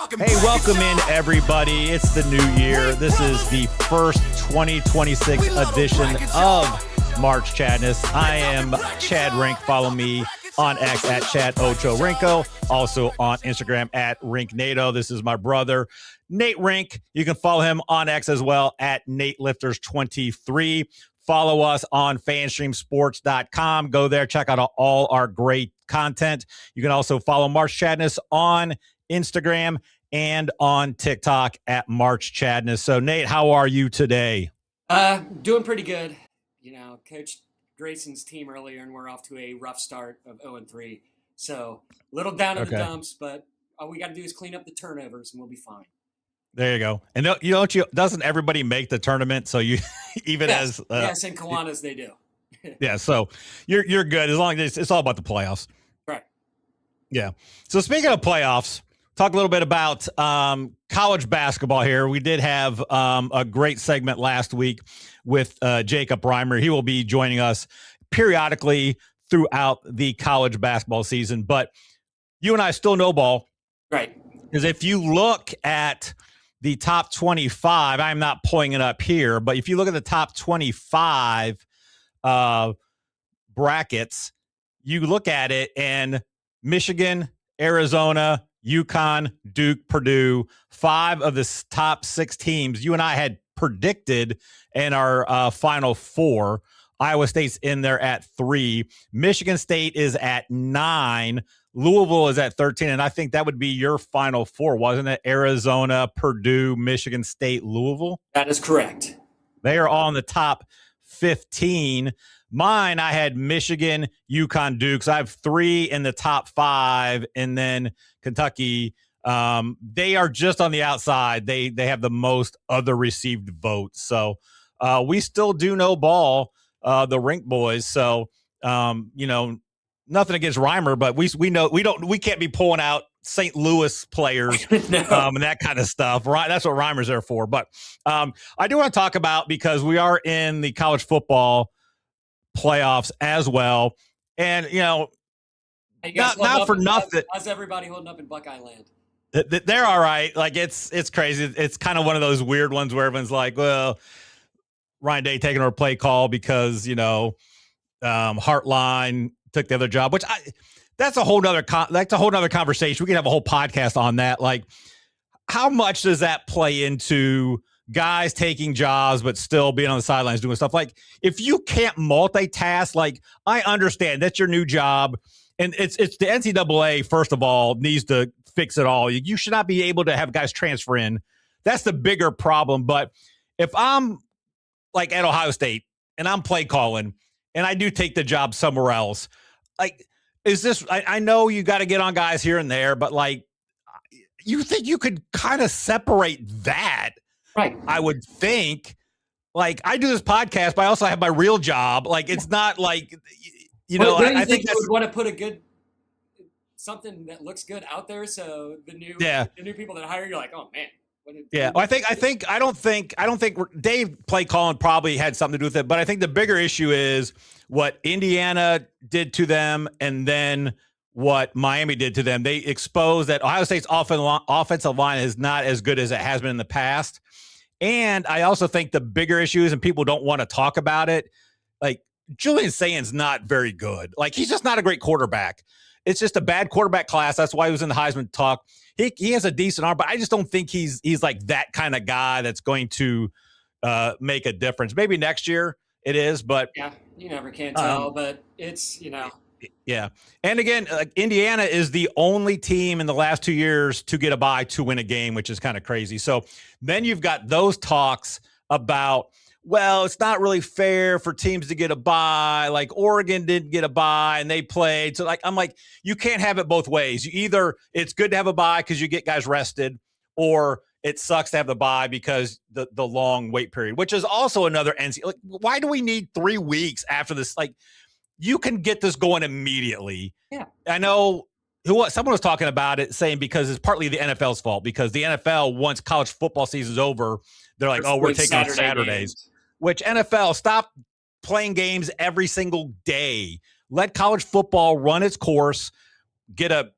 Hey, welcome in, everybody. It's the new year. This is the first 2026 edition of March Chadness. I am Chad Rink. Follow me on X at Chad Ocho Rinko. Also on Instagram at Rink Nato. This is my brother, Nate Rink. You can follow him on X as well at NateLifters23. Follow us on fanstreamsports.com. Go there, check out all our great content. You can also follow March Chadness on Instagram and on TikTok at March Chadness. So, Nate, how are you today? Doing pretty good. You know, coached Grayson's team earlier, and we're off to a rough start of 0-3. So, a little down in the dumps, but all we got to do is clean up the turnovers, and we'll be fine. There you go. And doesn't everybody make the tournament? So you even yes, as yes, in Kiwanis they do. Yeah, so you're good as long as it's all about the playoffs. Right. Yeah. So speaking of playoffs, talk a little bit about college basketball here. We did have a great segment last week with Jacob Reimer. He will be joining us periodically throughout the college basketball season. But you and I still know ball. Right. Because if you look at the top 25, I'm not pulling it up here, but if you look at the top 25 brackets, you look at it and Michigan, Arizona, UConn, Duke, Purdue, 5 of the top 6 teams you and I had predicted in our Final Four. Iowa State's in there at 3. Michigan State is at 9. Louisville is at 13, and I think that would be your Final Four, wasn't it? Arizona, Purdue, Michigan State, Louisville? That is correct. They are all in the top 15. Mine, I had Michigan, UConn, Duke. So I have 3 in the top 5, and then Kentucky. They are just on the outside. They have the most other received votes. So we still do know ball, the Rink boys. So, nothing against Reimer, but we know we can't be pulling out St. Louis players No. And that kind of stuff. Right? That's what Reimer's there for. But I do want to talk about, because we are in the college football playoffs as well, and not for nothing. How's everybody holding up in Buckeye Land? They're all right. Like it's crazy. It's kind of one of those weird ones where everyone's like, well, Ryan Day taking our play call because Heartline took the other job, which that's a whole nother conversation. We can have a whole podcast on that. Like, how much does that play into guys taking jobs but still being on the sidelines doing stuff? Like, if you can't multitask, like, I understand that's your new job, and it's the NCAA, first of all, needs to fix it all. You should not be able to have guys transfer in. That's the bigger problem. But if I'm like at Ohio State and I'm play calling and I do take the job somewhere else, like, is this, I know you got to get on guys here and there, but like, you think you could kind of separate that? Right. I would think. Like, I do this podcast, but I also have my real job. Like, it's not like, I think you would want to put something that looks good out there. So the new people that hire you, like, oh man. Yeah, well, I don't think Dave play calling probably had something to do with it, but I think the bigger issue is what Indiana did to them, and then what Miami did to them. They exposed that Ohio State's offensive line is not as good as it has been in the past. And I also think the bigger issue is, and people don't want to talk about it, like, Julian Saint's not very good. Like, he's just not a great quarterback. It's just a bad quarterback class. That's why he was in the Heisman talk. He has a decent arm, but I just don't think he's like that kind of guy that's going to make a difference. Maybe next year it is, but yeah, you never can tell. But it's yeah. And again, Indiana is the only team in the last 2 years to get a bye to win a game, which is kind of crazy. So then you've got those talks about, well, it's not really fair for teams to get a bye. Like, Oregon didn't get a bye and they played. So, like, I'm like, you can't have it both ways. Either it's good to have a bye because you get guys rested, or it sucks to have the bye because the long wait period, which is also another NCAA. Like, why do we need 3 weeks after this? Like, you can get this going immediately. Yeah. I know someone was talking about it, saying because it's partly the NFL's fault, because the NFL, once college football season's over, they're like, oh, we're taking Saturdays. Games. Which, NFL, stop playing games every single day. Let college football run its course. Get a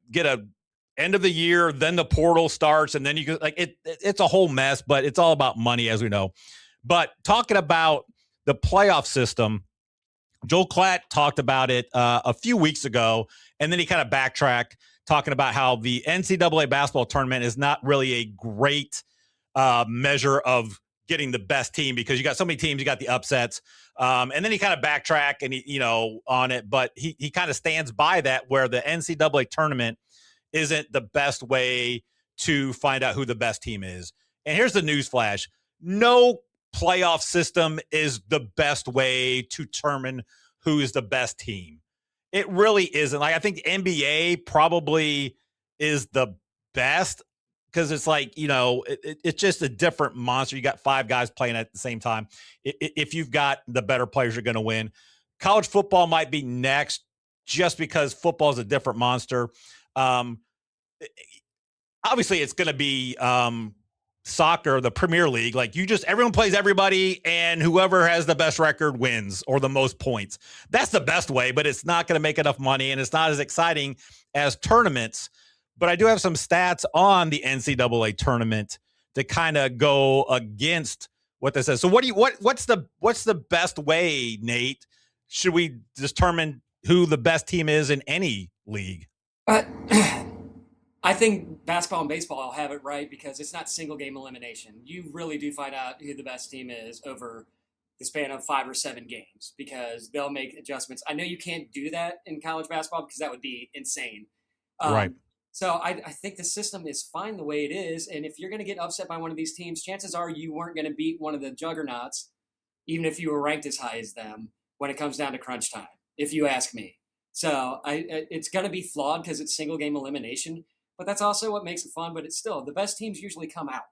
end of the year, then the portal starts, and then you go like it's a whole mess, but it's all about money, as we know. But talking about the playoff system, Joel Klatt talked about it a few weeks ago, and then he kind of backtracked, talking about how the NCAA basketball tournament is not really a great measure of getting the best team because you got so many teams, you got the upsets. And then he kind of backtracked and on it, but he kind of stands by that, where the NCAA tournament isn't the best way to find out who the best team is. And here's the news flash: no playoff system is the best way to determine who is the best team. It really isn't. Like, I think NBA probably is the best, because it's like, it's just a different monster. You got 5 guys playing at the same time. If you've got the better players, you're going to win. College football might be next, just because football is a different monster. Obviously, it's going to be soccer, the Premier League. Like, everyone plays everybody, and whoever has the best record wins, or the most points. That's the best way, but it's not going to make enough money, and it's not as exciting as tournaments. But I do have some stats on the NCAA tournament to kind of go against what this says. So what's the best way, Nate? Should we determine who the best team is in any league? I think basketball and baseball have it right, because it's not single game elimination. You really do find out who the best team is over the span of 5 or 7 games, because they'll make adjustments. I know you can't do that in college basketball, because that would be insane. Right. So I think the system is fine the way it is. And if you're going to get upset by one of these teams, chances are you weren't going to beat one of the juggernauts, even if you were ranked as high as them, when it comes down to crunch time, if you ask me. So it's going to be flawed because it's single game elimination, but that's also what makes it fun. But it's still, the best teams usually come out,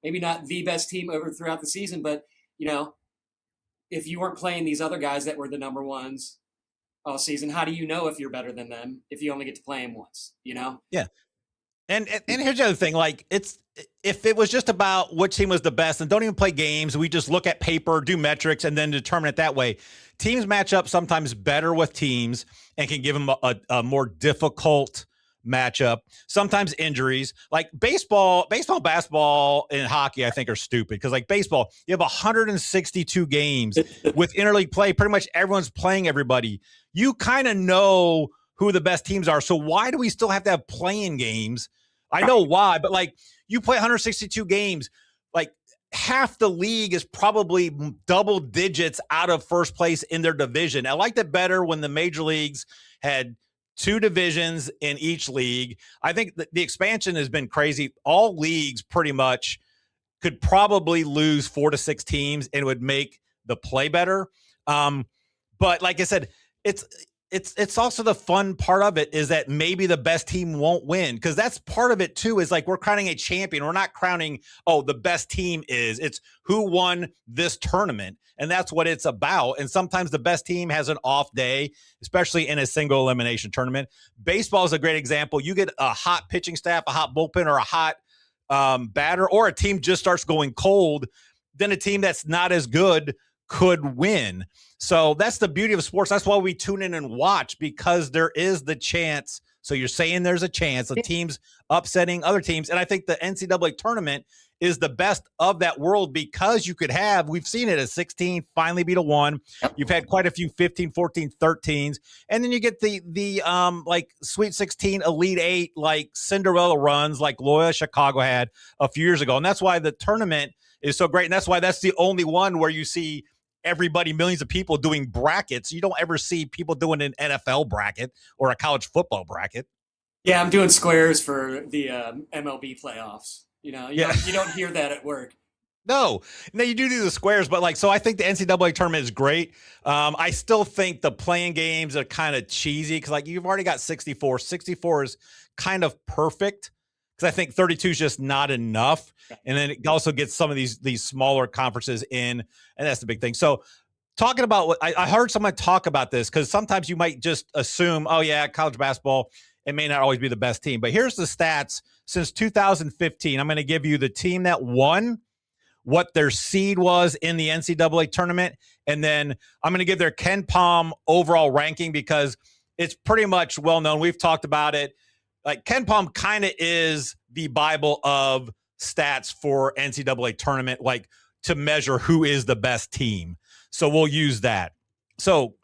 maybe not the best team over throughout the season, but, if you weren't playing these other guys that were the number ones all season, how do you know if you're better than them if you only get to play them once, Yeah. And here's the other thing, like, if it was just about which team was the best, and don't even play games, we just look at paper, do metrics, and then determine it that way. Teams match up sometimes better with teams and can give them a more difficult matchup. Sometimes injuries, like baseball, basketball, and hockey, I think are stupid, because like baseball, you have 162 games with interleague play. Pretty much everyone's playing everybody. You kind of know who the best teams are. So why do we still have to have playing games? I know why, but like, you play 162 games, like half the league is probably double digits out of first place in their division. I liked it better when the major leagues had 2 divisions in each league. I think the expansion has been crazy. All leagues pretty much could probably lose 4 to 6 teams and it would make the play better. But like I said, it's also the fun part of it is that maybe the best team won't win, because that's part of it too, is like we're crowning a champion. We're not crowning, the best team is. It's who won this tournament, and that's what it's about. And sometimes the best team has an off day, especially in a single elimination tournament. Baseball is a great example. You get a hot pitching staff, a hot bullpen, or a hot batter, or a team just starts going cold, then a team that's not as good could win. So that's the beauty of sports. That's why we tune in and watch, because there is the chance. So you're saying there's a chance of teams upsetting other teams. And I think the NCAA tournament is the best of that world, because you could have, we've seen it, a 16 finally beat a 1. You've had quite a few 15, 14, 13s. And then you get the like Sweet 16, Elite 8, like Cinderella runs like Loyola Chicago had a few years ago. And that's why the tournament is so great. And that's why that's the only one where you see everybody, millions of people doing brackets. You don't ever see people doing an NFL bracket or a college football bracket. Yeah, I'm doing squares for the MLB playoffs. You don't hear that at work. No, you do the squares, but like, so I think the NCAA tournament is great. I still think the playing games are kind of cheesy, because like, you've already got 64. 64 is kind of perfect, because I think 32 is just not enough. And then it also gets some of these smaller conferences in, and that's the big thing. So talking about what I heard someone talk about this, because sometimes you might just assume, oh yeah, college basketball, it may not always be the best team. But here's the stats since 2015. I'm going to give you the team that won, what their seed was in the NCAA tournament, and then I'm going to give their Ken Palm overall ranking, because it's pretty much well known. We've talked about it. like Ken Palm kind of is the Bible of stats for NCAA tournament, like to measure who is the best team. So we'll use that. So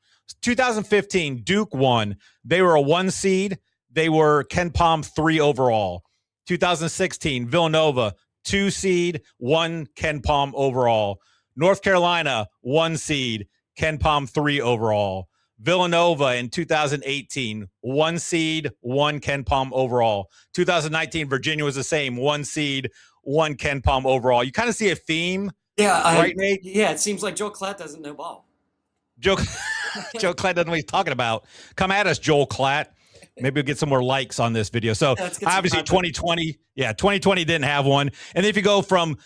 2015, Duke won. They were a 1 seed. They were Ken Palm 3 overall. 2016, Villanova, 2 seed, 1 Ken Palm overall. North Carolina, 1 seed, Ken Palm 3 overall. Villanova in 2018, 1 seed, 1 Ken Palm overall. 2019, Virginia was the same, 1 seed, 1 Ken Palm overall. You kind of see a theme, right, Nate? Yeah, it seems like Joel Klatt doesn't know ball. Joe Klatt doesn't know what he's talking about. Come at us, Joel Klatt. Maybe we'll get some more likes on this video. So obviously 2020 didn't have one. And then if you go from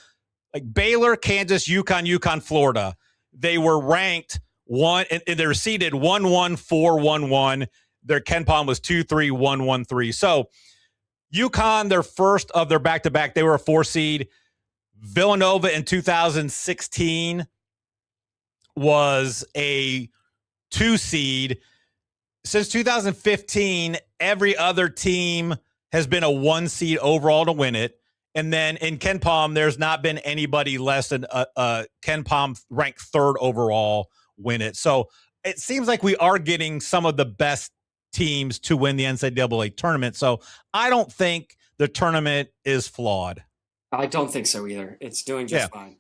like Baylor, Kansas, UConn, Florida, they were ranked 1, and they were seeded 1-1, 4-1-1. Their Ken Palm was 2-3, 1-1-3. So UConn, their first of their back-to-back, they were a 4 seed. Villanova in 2016 was a 2 seed. Since 2015, every other team has been a 1 seed overall to win it. And then in Ken Palm, there's not been anybody less than Ken Palm ranked 3rd overall win it. So it seems like we are getting some of the best teams to win the NCAA tournament. So I don't think the tournament is flawed. I don't think so either. It's doing just fine.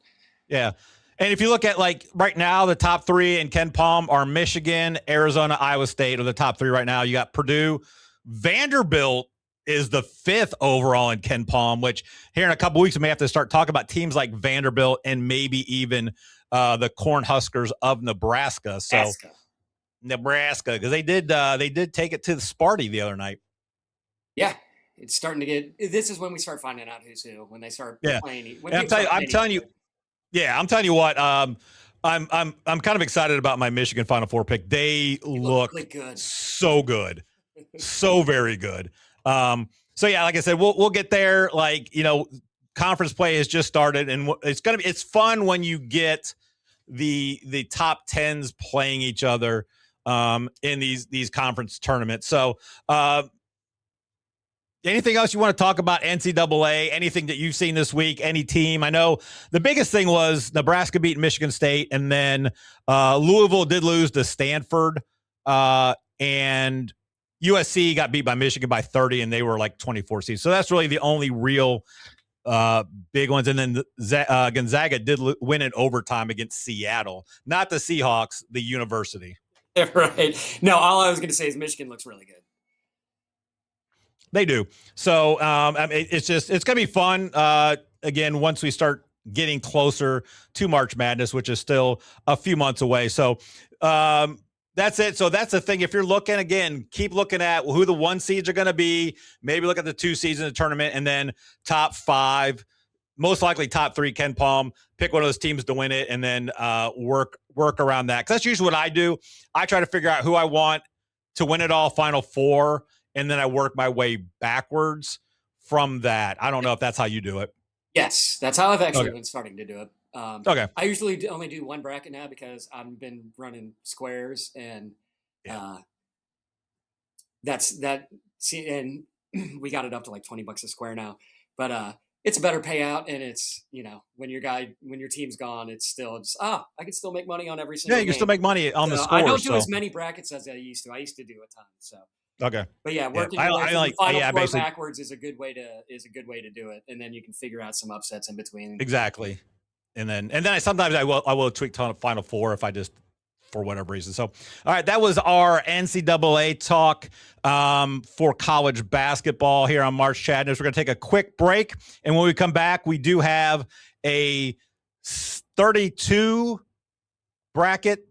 Yeah. And if you look at like right now, the top 3 in Ken Palm are Michigan, Arizona, Iowa State are the top 3 right now. You got Purdue. Vanderbilt is the 5th overall in Ken Palm, which here in a couple weeks, we may have to start talking about teams like Vanderbilt and maybe even the Cornhuskers of Nebraska. So Nebraska, because they did take it to the Sparty the other night. Yeah. It's starting to get, this is when we start finding out who's who, when they start playing. I'm telling you what, I'm kind of excited about my Michigan Final Four pick. They look really good. So good. So very good. So yeah, like I said, we'll get there. Like, conference play has just started, and it's fun when you get the top 10s playing each other in these conference tournaments. So anything else you want to talk about NCAA? Anything that you've seen this week? Any team? I know the biggest thing was Nebraska beat Michigan State, and then Louisville did lose to Stanford, and USC got beat by Michigan by 30, and they were like 24 seeds. So that's really the only real big ones. And then Gonzaga did win in overtime against Seattle, not the Seahawks, the university. Right. No, all I was going to say is Michigan looks really good. They do. So it's going to be fun. Again, once we start getting closer to March Madness, which is still a few months away. So that's it. So that's the thing. If you're looking, again, keep looking at who the 1 seeds are going to be. Maybe look at the 2 seeds in the tournament, and then top 5, most likely top 3 Ken Palm. Pick one of those teams to win it, and then work around that. Because that's usually what I do. I try to figure out who I want to win it all, Final Four, and then I work my way backwards from that. I don't know if that's how you do it. Yes, that's how I've actually been starting to do it. Okay. I usually only do 1 bracket now because I've been running squares, and that's that. See, and we got it up to like $20 a square now, but it's a better payout, and it's when your team's gone, it's still just I can still make money on every single. Yeah, you can still make money on the score. I don't do as many brackets as I used to. I used to do a ton. So. Okay. But yeah, working your way from the Final Four backwards is a good way to do it, and then you can figure out some upsets in between. Exactly. And then I will tweak ton of Final Four if I just, for whatever reason. So, all right, that was our NCAA talk for college basketball here on March Chadness. We're going to take a quick break, and when we come back, we do have a 32 bracket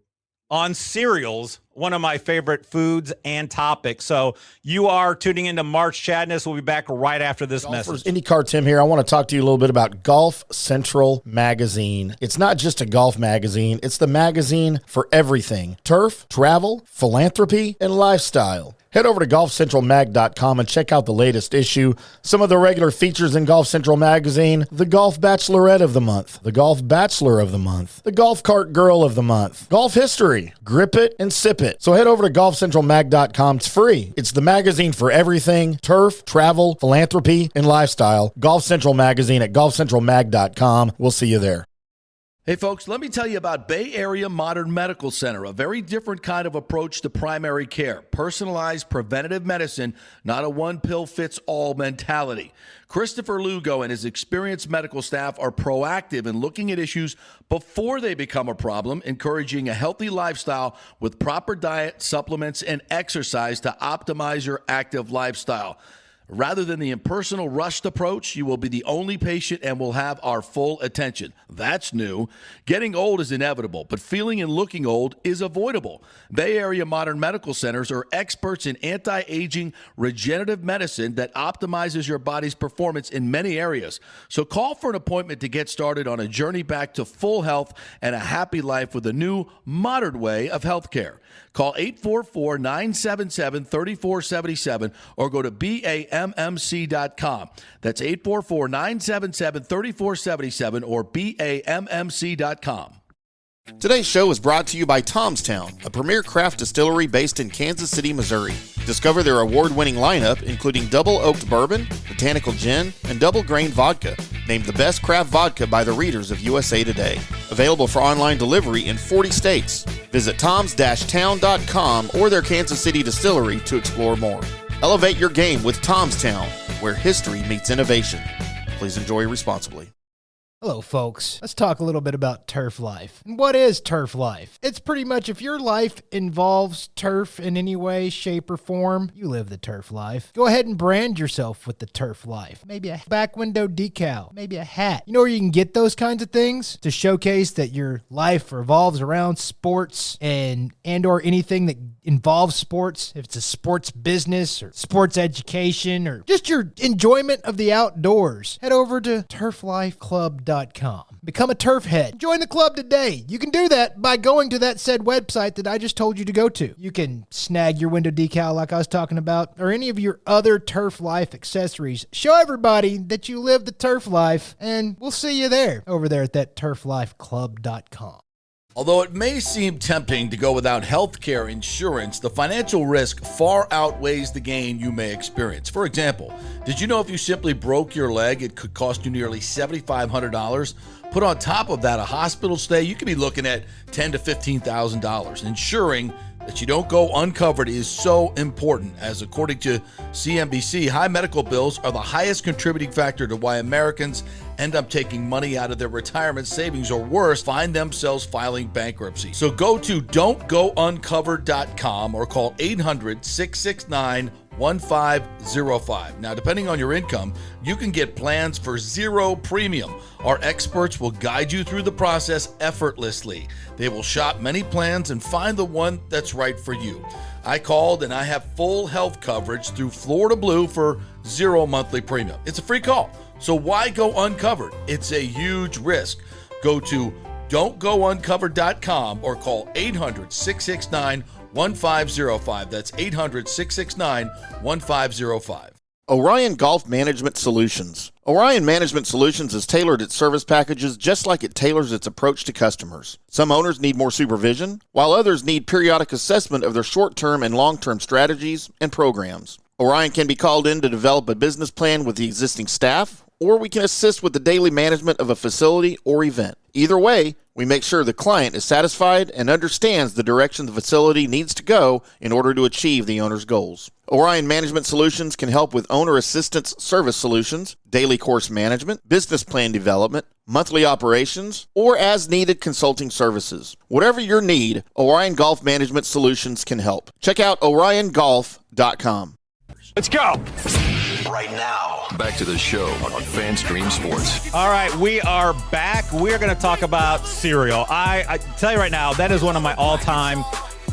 on cereals, one of my favorite foods and topics. So you are tuning into March Chadness. We'll be back right after this message. IndyCar Tim here. I want to talk to you a little bit about Golf Central Magazine. It's not just a golf magazine. It's the magazine for everything: turf, travel, philanthropy, and lifestyle. Head over to golfcentralmag.com and check out the latest issue. Some of the regular features in Golf Central Magazine: the Golf Bachelorette of the Month, the Golf Bachelor of the Month, the Golf Cart Girl of the Month, Golf History, Grip It and Sip It. So head over to golfcentralmag.com. It's free. It's the magazine for everything: turf, travel, philanthropy, and lifestyle. Golf Central Magazine at golfcentralmag.com. We'll see you there. Hey folks, let me tell you about Bay Area Modern Medical Center, a very different kind of approach to primary care. Personalized preventative medicine, not a one-pill-fits-all mentality. Christopher Lugo and his experienced medical staff are proactive in looking at issues before they become a problem, encouraging a healthy lifestyle with proper diet, supplements, and exercise to optimize your active lifestyle. Rather than the impersonal, rushed approach, you will be the only patient and will have our full attention. That's new. Getting old is inevitable, but feeling and looking old is avoidable. Bay Area Modern Medical Centers are experts in anti-aging regenerative medicine that optimizes your body's performance in many areas. So call for an appointment to get started on a journey back to full health and a happy life with a new, modern way of healthcare. Call 844-977-3477 or go to BAMMC.com. That's 844-977-3477 or BAMMC.com. Today's show is brought to you by Tomstown, a premier craft distillery based in Kansas City, Missouri. Discover their award-winning lineup, including double oaked bourbon, botanical gin, and double grain vodka, named the best craft vodka by the readers of USA Today. Available for online delivery in 40 states. Visit toms-town.com or their Kansas City distillery to explore more. Elevate your game with Tomstown, where history meets innovation. Please enjoy responsibly. Hello, folks. Let's talk a little bit about turf life. And what is turf life? It's pretty much if your life involves turf in any way, shape, or form, you live the turf life. Go ahead and brand yourself with the turf life. Maybe a back window decal, maybe a hat. You know where you can get those kinds of things to showcase that your life revolves around sports and or anything that involves sports. If it's a sports business or sports education or just your enjoyment of the outdoors, head over to turflifeclub.com. Become a turf head. Join the club today. You can do that by going to that said website that I just told you to go to. You can snag your window decal like I was talking about, or any of your other turf life accessories. Show everybody that you live the turf life, and we'll see you there over there at that turflifeclub.com. Although it may seem tempting to go without health care insurance, the financial risk far outweighs the gain you may experience. For example, did you know if you simply broke your leg, it could cost you nearly $7,500? Put on top of that a hospital stay, you could be looking at $10,000 to $15,000. Ensuring that you don't go uncovered is so important, as according to CNBC, high medical bills are the highest contributing factor to why Americans end up taking money out of their retirement savings, or worse, find themselves filing bankruptcy. So go to don'tgouncovered.com or call 800-669-1505. Now, depending on your income, you can get plans for zero premium. Our experts will guide you through the process effortlessly. They will shop many plans and find the one that's right for you. I called and I have full health coverage through Florida Blue for zero monthly premium. It's a free call. So why go uncovered? It's a huge risk. Go to don'tgouncovered.com or call 800-669-1505. That's 800-669-1505. Orion Golf Management Solutions. Orion Management Solutions has tailored its service packages just like it tailors its approach to customers. Some owners need more supervision, while others need periodic assessment of their short-term and long-term strategies and programs. Orion can be called in to develop a business plan with the existing staff, or we can assist with the daily management of a facility or event. Either way, we make sure the client is satisfied and understands the direction the facility needs to go in order to achieve the owner's goals. Orion Management Solutions can help with owner assistance service solutions, daily course management, business plan development, monthly operations, or as-needed consulting services. Whatever your need, Orion Golf Management Solutions can help. Check out oriongolf.com. Let's go. Right now, back to the show on FanStream Sports. All right, we are back. We're going to talk about cereal. I tell you right now, that is one of my all-time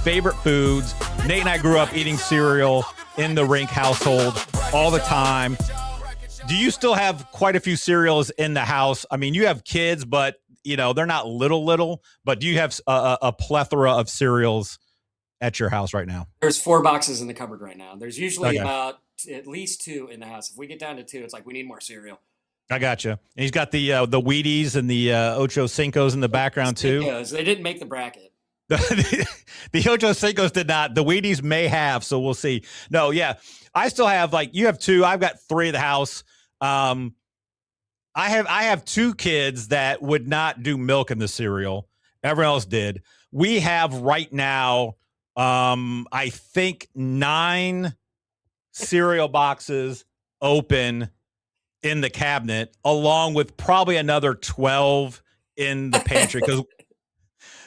favorite foods. Nate and I grew up eating cereal in the Rink household all the time. Do you still have quite a few cereals in the house? I mean, you have kids, but you know they're not little, but do you have a plethora of cereals at your house right now? There's 4 boxes in the cupboard right now. There's usually Okay. about at least 2 in the house. If we get down to 2, it's like we need more cereal. I got you. And he's got the Wheaties and the Ocho Cincos in the background too. They didn't make the bracket. The Ocho Cincos did not. The Wheaties may have, so we'll see. No, yeah. I still have, like, you have 2. I've got 3 at the house. I have 2 kids that would not do milk in the cereal. Everyone else did. We have right now, I think 9 cereal boxes open in the cabinet, along with probably another 12 in the pantry.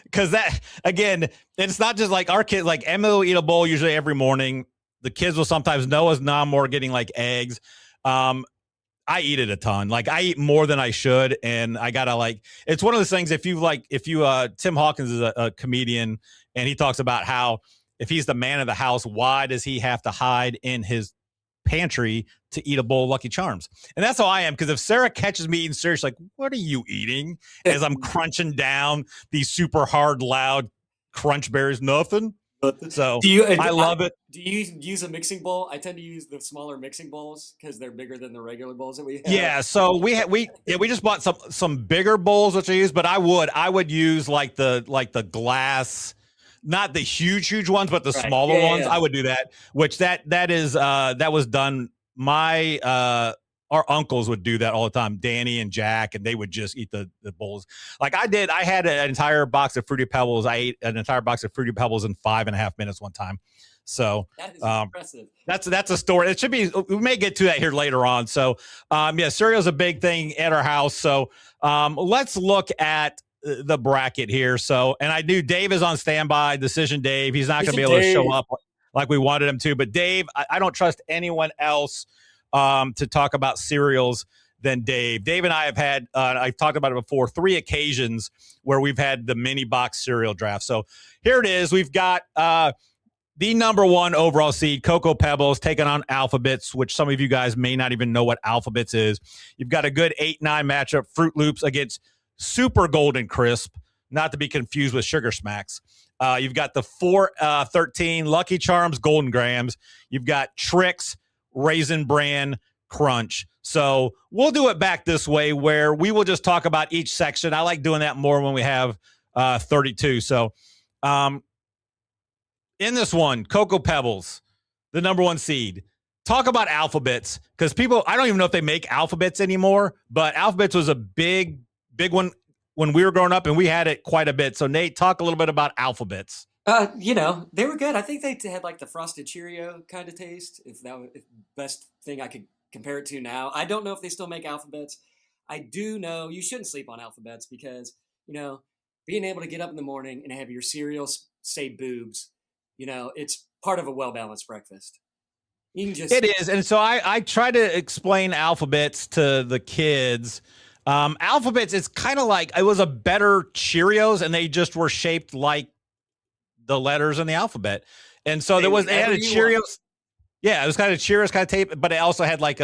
Because that, again, it's not just like our kids, like Emily will eat a bowl usually every morning. The kids will sometimes, Noah's now more getting like eggs. I eat it a ton. Like, I eat more than I should. And I gotta, like, it's one of those things. If you Tim Hawkins is a comedian, and he talks about how if he's the man of the house, why does he have to hide in his pantry to eat a bowl of Lucky Charms? And that's how I am. Because if Sarah catches me eating cereal, she's like, what are you eating? As I'm crunching down these super hard, loud crunch berries, nothing. So I love it. Do you use a mixing bowl? I tend to use the smaller mixing bowls because they're bigger than the regular bowls that we have. Yeah, so we just bought some bigger bowls which I use, but I would use like the glass, not the huge ones, but the smaller ones. Yeah. I would do that. Which that was done. Our uncles would do that all the time, Danny and Jack, and they would just eat the bowls. Like I did. I had an entire box of Fruity Pebbles. I ate an entire box of Fruity Pebbles in 5.5 minutes one time. So that is impressive. That's a story. It should be. We may get to that here later on. So cereal's a big thing at our house. So let's look at the bracket here. So, and I knew Dave is on standby. Decision Dave. He's not going to be able to show up like we wanted him to. But Dave, I don't trust anyone else to talk about cereals than Dave. Dave and I have had, I've talked about it before, 3 occasions where we've had the mini box cereal draft. So here it is. We've got the number 1 overall seed, Cocoa Pebbles, taking on Alphabets, which some of you guys may not even know what Alphabets is. You've got a good 8-9 matchup, Fruit Loops against Super Golden Crisp, not to be confused with Sugar Smacks. You've got the 4-13 Lucky Charms Golden Grams. You've got Trix Raisin Bran Crunch. So we'll do it back this way where we will just talk about each section. I like doing that more when we have 32. So in this one, Cocoa Pebbles, the number 1 seed. Talk about Alphabets, because people, I don't even know if they make Alphabets anymore, but Alphabets was a big one when we were growing up, and we had it quite a bit. So Nate, talk a little bit about Alphabets. They were good. I think they had like the Frosted Cheerio kind of taste, if that was the best thing I could compare it to now. I don't know if they still make Alphabets. I do know you shouldn't sleep on Alphabets because, being able to get up in the morning and have your cereal say boobs, it's part of a well-balanced breakfast. You can just... It is. And so I try to explain Alphabets to the kids. Alphabets, it's kind of like, it was a better Cheerios, and they just were shaped like the letters in the alphabet. And so they had a Cheerios. Yeah, it was kind of Cheerios kind of tape, but it also had like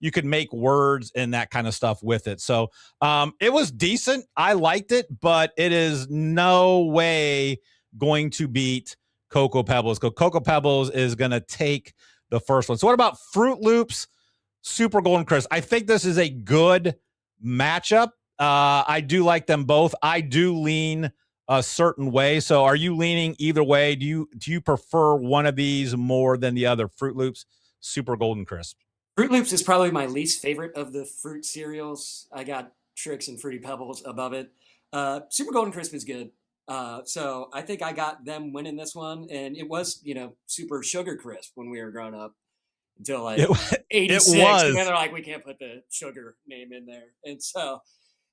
you could make words and that kind of stuff with it. So it was decent. I liked it, but it is no way going to beat Cocoa Pebbles. Cocoa Pebbles is going to take the first one. So what about Fruit Loops, Super Golden Crisp? I think this is a good matchup. I do like them both. I do lean a certain way. So are you leaning either way? Do you prefer one of these more than the other? Fruit Loops, Super Golden Crisp. Fruit Loops is probably my least favorite of the fruit cereals. I got Trix and Fruity Pebbles above it. Super Golden Crisp is good. So I think I got them winning this one, and it was, Super Sugar Crisp when we were growing up until like 86. And then they're like, we can't put the sugar name in there. And so,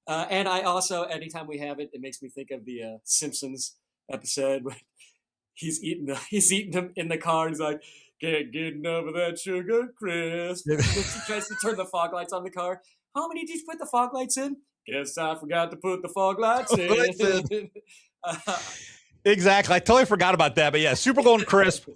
and I also, anytime we have it, it makes me think of the Simpsons episode where he's eating them in the car. And he's like, can't get enough of that sugar crisp. He tries to turn the fog lights on the car. How many did you put the fog lights in? Guess I forgot to put the fog lights in. Exactly. I totally forgot about that. But yeah, Super Golden Crisp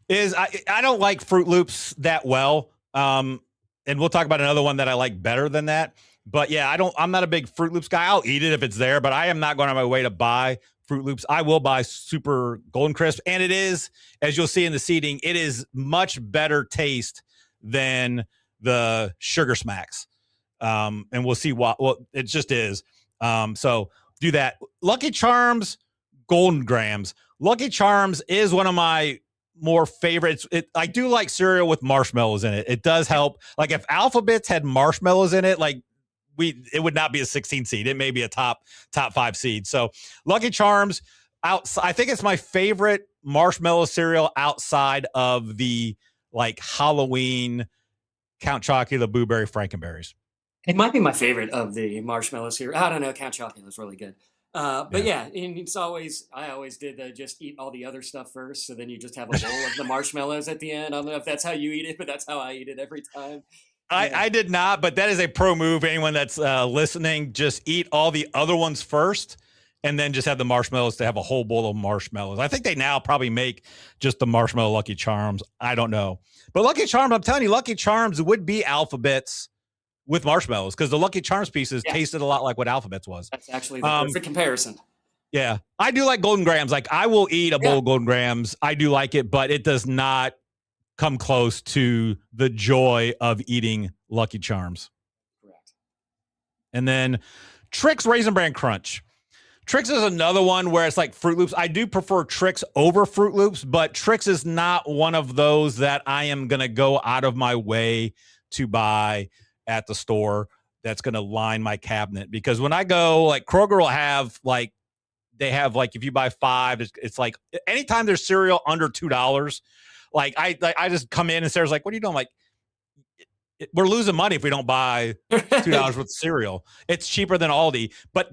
is, I don't like Fruit Loops that well. And we'll talk about another one that I like better than that. But yeah, I'm not a big Fruit Loops guy. I'll eat it if it's there, but I am not going on my way to buy Fruit Loops. I will buy Super Golden Crisp. And it is, as you'll see in the seating, it is much better taste than the Sugar Smacks. And we'll see what it just is. So do that. Lucky Charms, Golden Grams. Lucky Charms is one of my more favorites. I do like cereal with marshmallows in it. It does help. Like if Alphabets had marshmallows in it, like it would not be a 16 seed. It may be a top 5 seed. So Lucky Charms I think it's my favorite marshmallow cereal outside of the like Halloween Count Chocula, Blueberry, Frankenberries. It might be my favorite of the marshmallow cereal. I don't know. Count Chocula is really good. But yeah, and I always did just eat all the other stuff first. So then you just have a bowl of the marshmallows at the end. I don't know if that's how you eat it, but that's how I eat it every time. I did not, but that is a pro move. Anyone that's listening, just eat all the other ones first and then just have the marshmallows to have a whole bowl of marshmallows. I think they now probably make just the marshmallow Lucky Charms. I don't know. But Lucky Charms, I'm telling you, Lucky Charms would be Alphabets with marshmallows because the Lucky Charms pieces tasted a lot like what Alphabets was. That's actually the perfect comparison. Yeah. I do like Golden Grams. Like I will eat a bowl of Golden Grams. I do like it, but it does not come close to the joy of eating Lucky Charms. Correct. And then Trix Raisin Bran Crunch. Trix is another one where it's like Fruit Loops. I do prefer Trix over Fruit Loops, but Trix is not one of those that I am going to go out of my way to buy at the store that's going to line my cabinet. Because when I go, like Kroger will have like, they have like, if you buy 5, it's like anytime there's cereal under $2, like I just come in and Sarah's like, what are you doing? I'm like, we're losing money if we don't buy $2 worth of cereal. It's cheaper than Aldi, but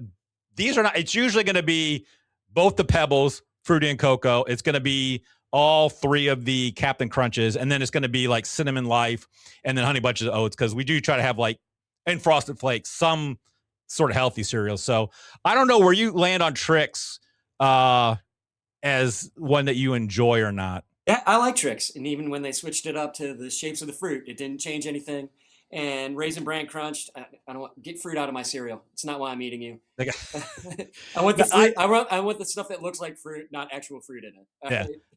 these are not, it's usually going to be both the Pebbles, Fruity and Cocoa. It's going to be all 3 of the Captain Crunches. And then it's going to be like Cinnamon Life and then Honey Bunches of Oats. Cause we do try to have like, and Frosted Flakes, some sort of healthy cereals. So I don't know where you land on Trix as one that you enjoy or not. Yeah, I like Trix. And even when they switched it up to the shapes of the fruit, it didn't change anything. And Raisin Bran Crunch, I don't want, get fruit out of my cereal. It's not why I'm eating you. I want the fruit. I want the stuff that looks like fruit, not actual fruit in it.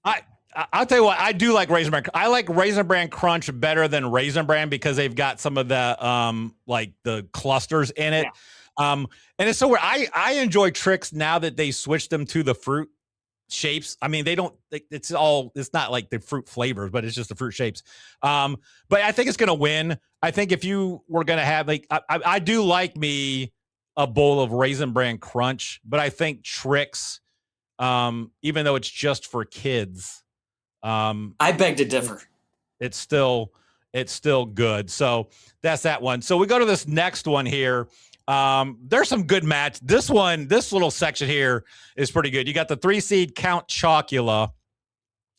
Yeah. I'll tell you what, I do like Raisin Bran. I like Raisin Bran Crunch better than Raisin Bran because they've got some of the like the clusters in it. Yeah. And it's so where I enjoy Trix now that they switched them to the fruit shapes. I mean, it's not like the fruit flavors, but it's just the fruit shapes. But I think it's going to win. I think if you were going to have like, I do like me a bowl of Raisin Bran Crunch, but I think Trix, even though it's just for kids, I beg to differ. It's still good. So that's that one. So we go to this next one here. There's some good match. This little section here is pretty good. You got the 3 seed Count Chocula.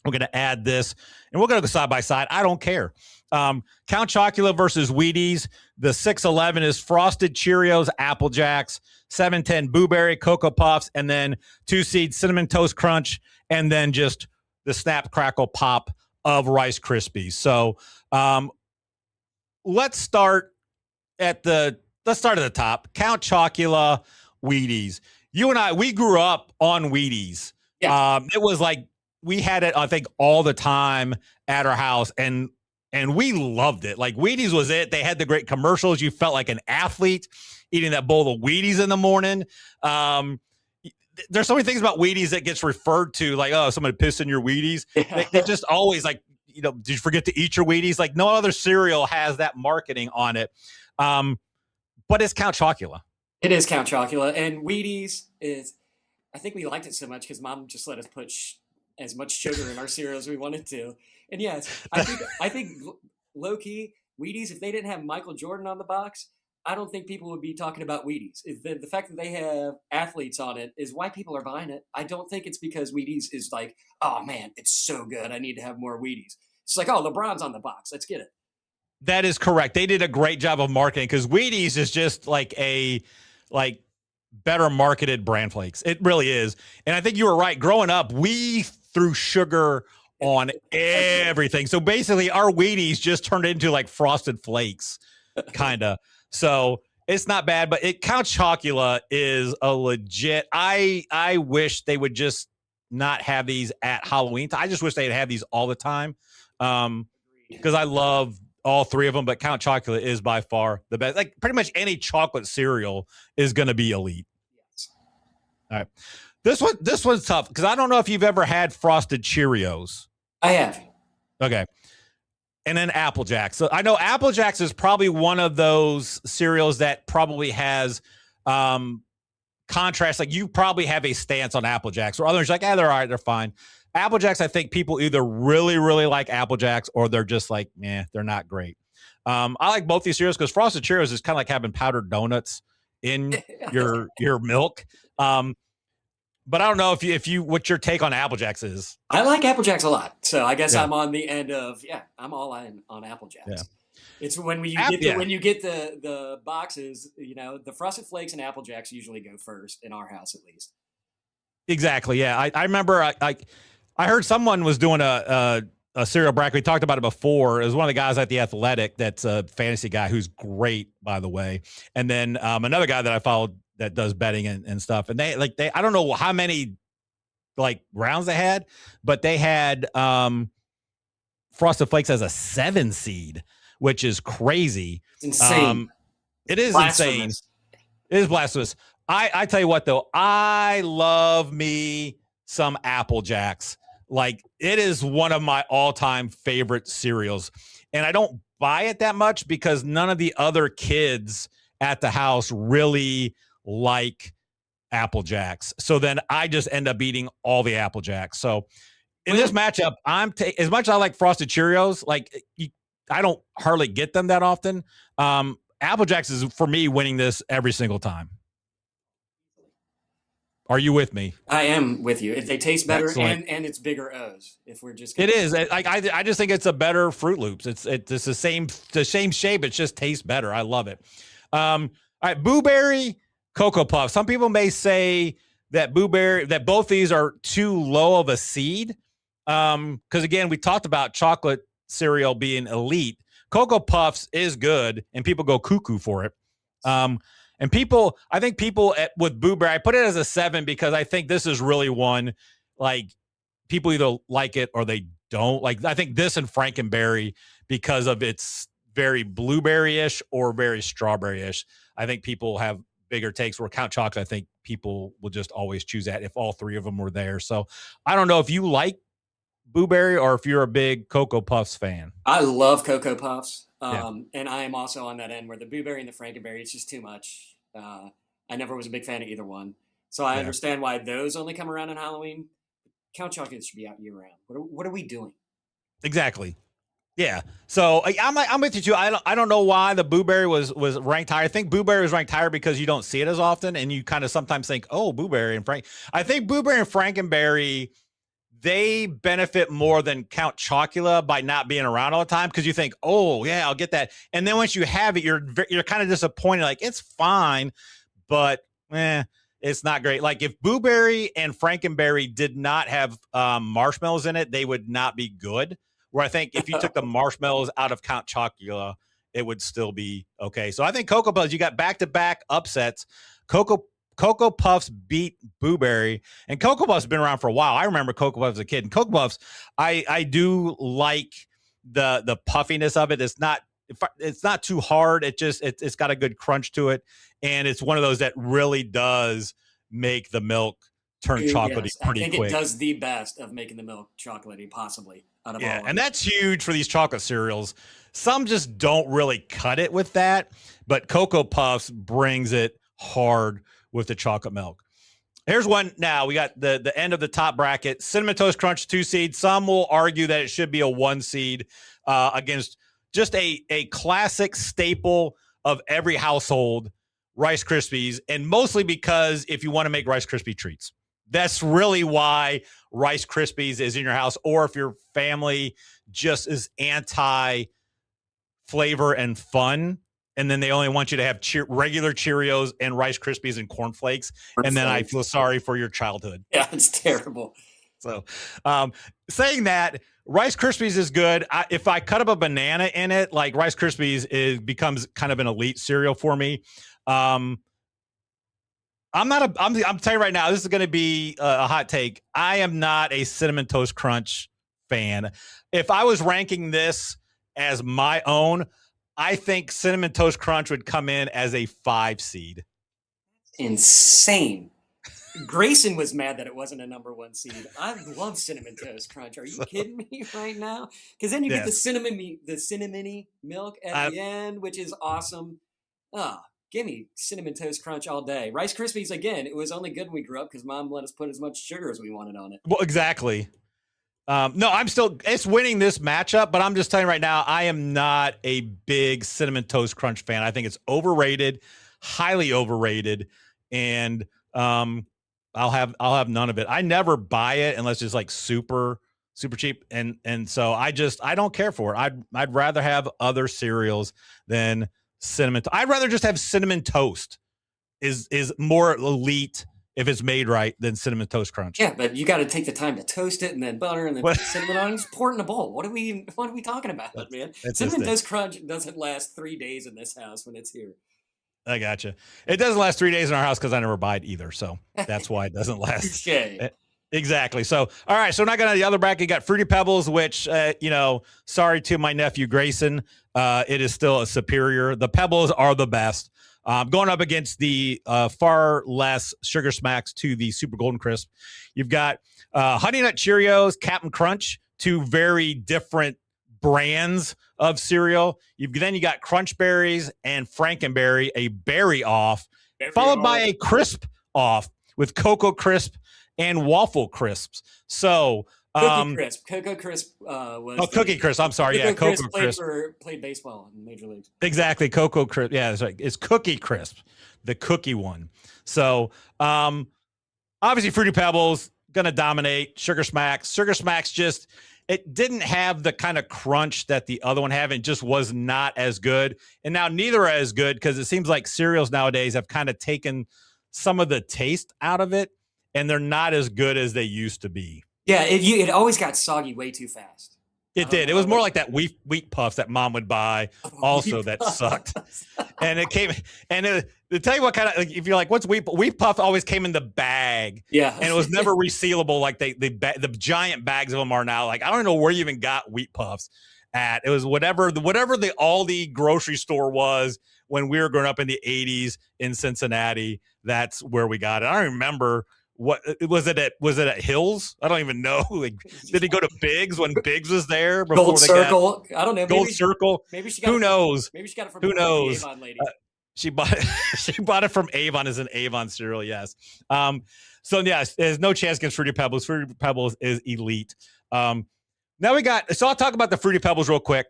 We're going to add this and we're going to go side by side. I don't care. Count Chocula versus Wheaties. The 6-11 is Frosted Cheerios, Apple Jacks, 7-10 Blueberry Cocoa Puffs, and then 2 seed Cinnamon Toast Crunch, and then just the Snap Crackle Pop of Rice Krispies. So let's start at the top. Count Chocula, Wheaties. You and I, we grew up on Wheaties. Yeah. It was like we had it, I think, all the time at our house, and we loved it. Like Wheaties was it. They had the great commercials. You felt like an athlete eating that bowl of Wheaties in the morning. There's so many things about Wheaties that gets referred to, like, oh, somebody pissed in your Wheaties. Yeah. They just always like, did you forget to eat your Wheaties? Like no other cereal has that marketing on it. But it's Count Chocula. It is Count Chocula. And Wheaties is, I think we liked it so much because Mom just let us put as much sugar in our cereal as we wanted to. And yes, I think low key, Wheaties, if they didn't have Michael Jordan on the box, I don't think people would be talking about Wheaties. The fact that they have athletes on it is why people are buying it. I don't think it's because Wheaties is like, oh man, it's so good. I need to have more Wheaties. It's like, oh, LeBron's on the box. Let's get it. That is correct. They did a great job of marketing because Wheaties is just like better marketed bran flakes. It really is. And I think you were right. Growing up, we threw sugar on everything. So basically our Wheaties just turned into like Frosted Flakes, kind of. So It's not bad, but Count Chocula is a legit. I wish they would just not have these at Halloween. I just wish they'd have these all the time, because I love all three of them. But Count Chocula is by far the best. Like pretty much any chocolate cereal is going to be elite. Yes. All right, this one's tough because I don't know if you've ever had Frosted Cheerios. I have. Okay. And then Apple Jacks. So I know Apple Jacks is probably one of those cereals that probably has contrast. Like you probably have a stance on Apple Jacks, or others like, they're all right, they're fine. Apple Jacks, I think people either really, really like Apple Jacks or they're just like, they're not great. I like both these cereals because Frosted Cheerios is kind of like having powdered donuts in your milk. But I don't know if you what your take on Apple Jacks is. I like Apple Jacks a lot, so I guess I'm on the end of I'm all in on Apple Jacks. Yeah. It's when you get the boxes, the Frosted Flakes and Apple Jacks usually go first in our house at least. Exactly. Yeah, I remember I heard someone was doing a cereal bracket. We talked about it before. It was one of the guys at The Athletic that's a fantasy guy who's great, by the way, and then another guy that I followed that does betting and stuff. And they I don't know how many like rounds they had, but they had Frosted Flakes as a 7 seed, which is crazy. It's insane. It is insane. It is blasphemous. I tell you what though, I love me some Apple Jacks. Like it is one of my all-time favorite cereals. And I don't buy it that much because none of the other kids at the house really like Apple Jacks. So then I just end up eating all the Apple Jacks. So in this matchup, as much as I like Frosted Cheerios, like I don't hardly get them that often. Apple Jacks is for me winning this every single time. Are you with me? I am with you. They taste better. Excellent. and it's bigger O's. If we're just it is. I just think it's a better Fruit Loops. It's the same shape. It just tastes better. I love it. All right, Boo Berry, Cocoa Puff. Some people may say that that both these are too low of a seed. Because again, we talked about chocolate cereal being elite. Cocoa Puffs is good, and people go cuckoo for it. And I think people with Boo Berry, I put it as a 7 because I think this is really one, like people either like it or they don't. Like I think this and Frankenberry, because of its very blueberry-ish or very strawberry-ish, I think people have bigger takes. Where Count Chocolate, I think people will just always choose that if all three of them were there. So I don't know if you like Boo Berry or if you're a big Cocoa Puffs fan. I love Cocoa Puffs. And I am also on that end where the Boo Berry and the Frankenberry, it's just too much. I never was a big fan of either one. So I understand why those only come around on Halloween. Count Chocolate should be out year round. What are we doing? Exactly. Yeah. So I'm with you too. I don't know why the Boo Berry was ranked higher. I think Boo Berry was ranked higher because you don't see it as often, and you kind of sometimes think, oh, Boo Berry and Frank. I think Boo Berry and Frankenberry, they benefit more than Count Chocula by not being around all the time because you think, oh yeah, I'll get that, and then once you have it, you're kind of disappointed. Like it's fine, but it's not great. Like if Boo Berry and Frankenberry did not have marshmallows in it, they would not be good. Where I think if you took the marshmallows out of Count Chocula, it would still be okay. So I think Cocoa Puffs, you got back-to-back upsets. Cocoa Puffs beat Boo Berry, and Cocoa Puffs has been around for a while. I remember Cocoa Puffs as a kid, and Cocoa Puffs, I do like the puffiness of it. It's not too hard. It's got a good crunch to it, and it's one of those that really does make the milk turn chocolatey pretty quick. I think it does the best of making the milk chocolatey, possibly. Out of all and that's huge for these chocolate cereals. Some just don't really cut it with that, but Cocoa Puffs brings it hard with the chocolate milk. Here's one now. We got the end of the top bracket. Cinnamon Toast Crunch 2 seed. Some will argue that it should be a 1 seed against just a classic staple of every household, Rice Krispies, and mostly because if you want to make Rice Krispie treats. That's really why Rice Krispies is in your house, or if your family just is anti-flavor and fun, and then they only want you to have regular Cheerios and Rice Krispies and cornflakes, and then I feel sorry for your childhood. Yeah, it's terrible. So, saying that, Rice Krispies is good. If I cut up a banana in it, like Rice Krispies becomes kind of an elite cereal for me. I'm telling you right now, this is going to be a hot take. I am not a Cinnamon Toast Crunch fan. If I was ranking this as my own, I think Cinnamon Toast Crunch would come in as a 5 seed. Insane. Grayson was mad that it wasn't a number 1 seed. I love Cinnamon Toast Crunch. Are you kidding me right now? Because then you get the cinnamony milk at the end, which is awesome. Oh, give me Cinnamon Toast Crunch all day. Rice Krispies, again, it was only good when we grew up because Mom let us put as much sugar as we wanted on it. Well, exactly. No, it's winning this matchup, but I'm just telling you right now, I am not a big Cinnamon Toast Crunch fan. I think it's overrated, highly overrated, and I'll have none of it. I never buy it unless it's like super cheap, and so I don't care for it. I'd rather have other cereals than cinnamon. I'd rather just have Cinnamon Toast. Is more elite if it's made right than Cinnamon Toast Crunch. Yeah, but you got to take the time to toast it and then butter and then put cinnamon on it. Just pour it in a bowl. What are we talking about, man? Cinnamon Toast Crunch doesn't last 3 days in this house when it's here. I gotcha. It doesn't last 3 days in our house because I never buy it either. So that's why it doesn't last. Exactly. So, all right. So, not going to the other bracket. You got Fruity Pebbles, which, sorry to my nephew Grayson. It is still a superior. The Pebbles are the best. Going up against the far less Sugar Smacks to the Super Golden Crisp. You've got Honey Nut Cheerios, Captain Crunch, two very different brands of cereal. Then you got Crunch Berries and Frankenberry, a berry off, followed by a crisp off with Cocoa Crisp and Waffle Crisps. So Cookie Crisp. Cocoa Crisp was Cookie Crisp. I'm sorry. Yeah, Cocoa Crisp. Played baseball in Major Leagues. Exactly. Cocoa Crisp. Yeah, that's right. It's Cookie Crisp, the cookie one. So obviously Fruity Pebbles gonna dominate. Sugar Smacks. Sugar Smacks it didn't have the kind of crunch that the other one had. It just was not as good. And now neither are as good because it seems like cereals nowadays have kind of taken some of the taste out of it, and they're not as good as they used to be. Yeah, it always got soggy way too fast. It did. It was more like that wheat puffs that Mom would buy also that sucked. And it came, and to tell you what kind of, like, if you're like, what's wheat puff always came in the bag. Yeah. And it was never resealable like the giant bags of them are now. Like, I don't know where you even got wheat puffs at. It was whatever the Aldi grocery store was when we were growing up in the 80s in Cincinnati. That's where we got it. I don't remember. What was it at Hills? I don't even know. Like, did he go to Biggs when Biggs was there? Gold Circle. I don't know. Gold Circle. Maybe she got Who knows? Maybe she got it from the Avon lady. She bought it from Avon as an Avon cereal. Yes. So yes, there's no chance against Fruity Pebbles. Fruity Pebbles is elite. Now so I'll talk about the Fruity Pebbles real quick.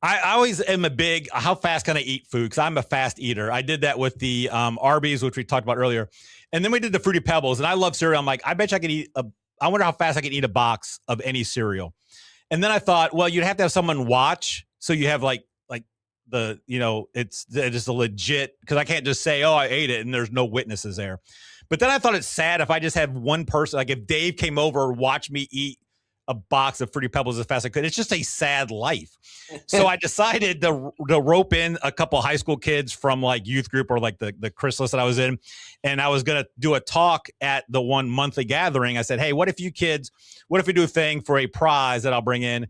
I always am a big, how fast can I eat food? Because I'm a fast eater. I did that with the Arby's, which we talked about earlier. And then we did the Fruity Pebbles. And I love cereal. I'm like, I bet you I could I wonder how fast I can eat a box of any cereal. And then I thought, well, you'd have to have someone watch. So you have like it's just a legit, because I can't just say, oh, I ate it and there's no witnesses there. But then I thought it's sad if I just had one person, like if Dave came over and watched me eat a box of Fruity Pebbles as fast as I could. It's just a sad life. So I decided to rope in a couple high school kids from like youth group or like the chrysalis that I was in. And I was going to do a talk at the one monthly gathering. I said, hey, what if we do a thing for a prize that I'll bring in?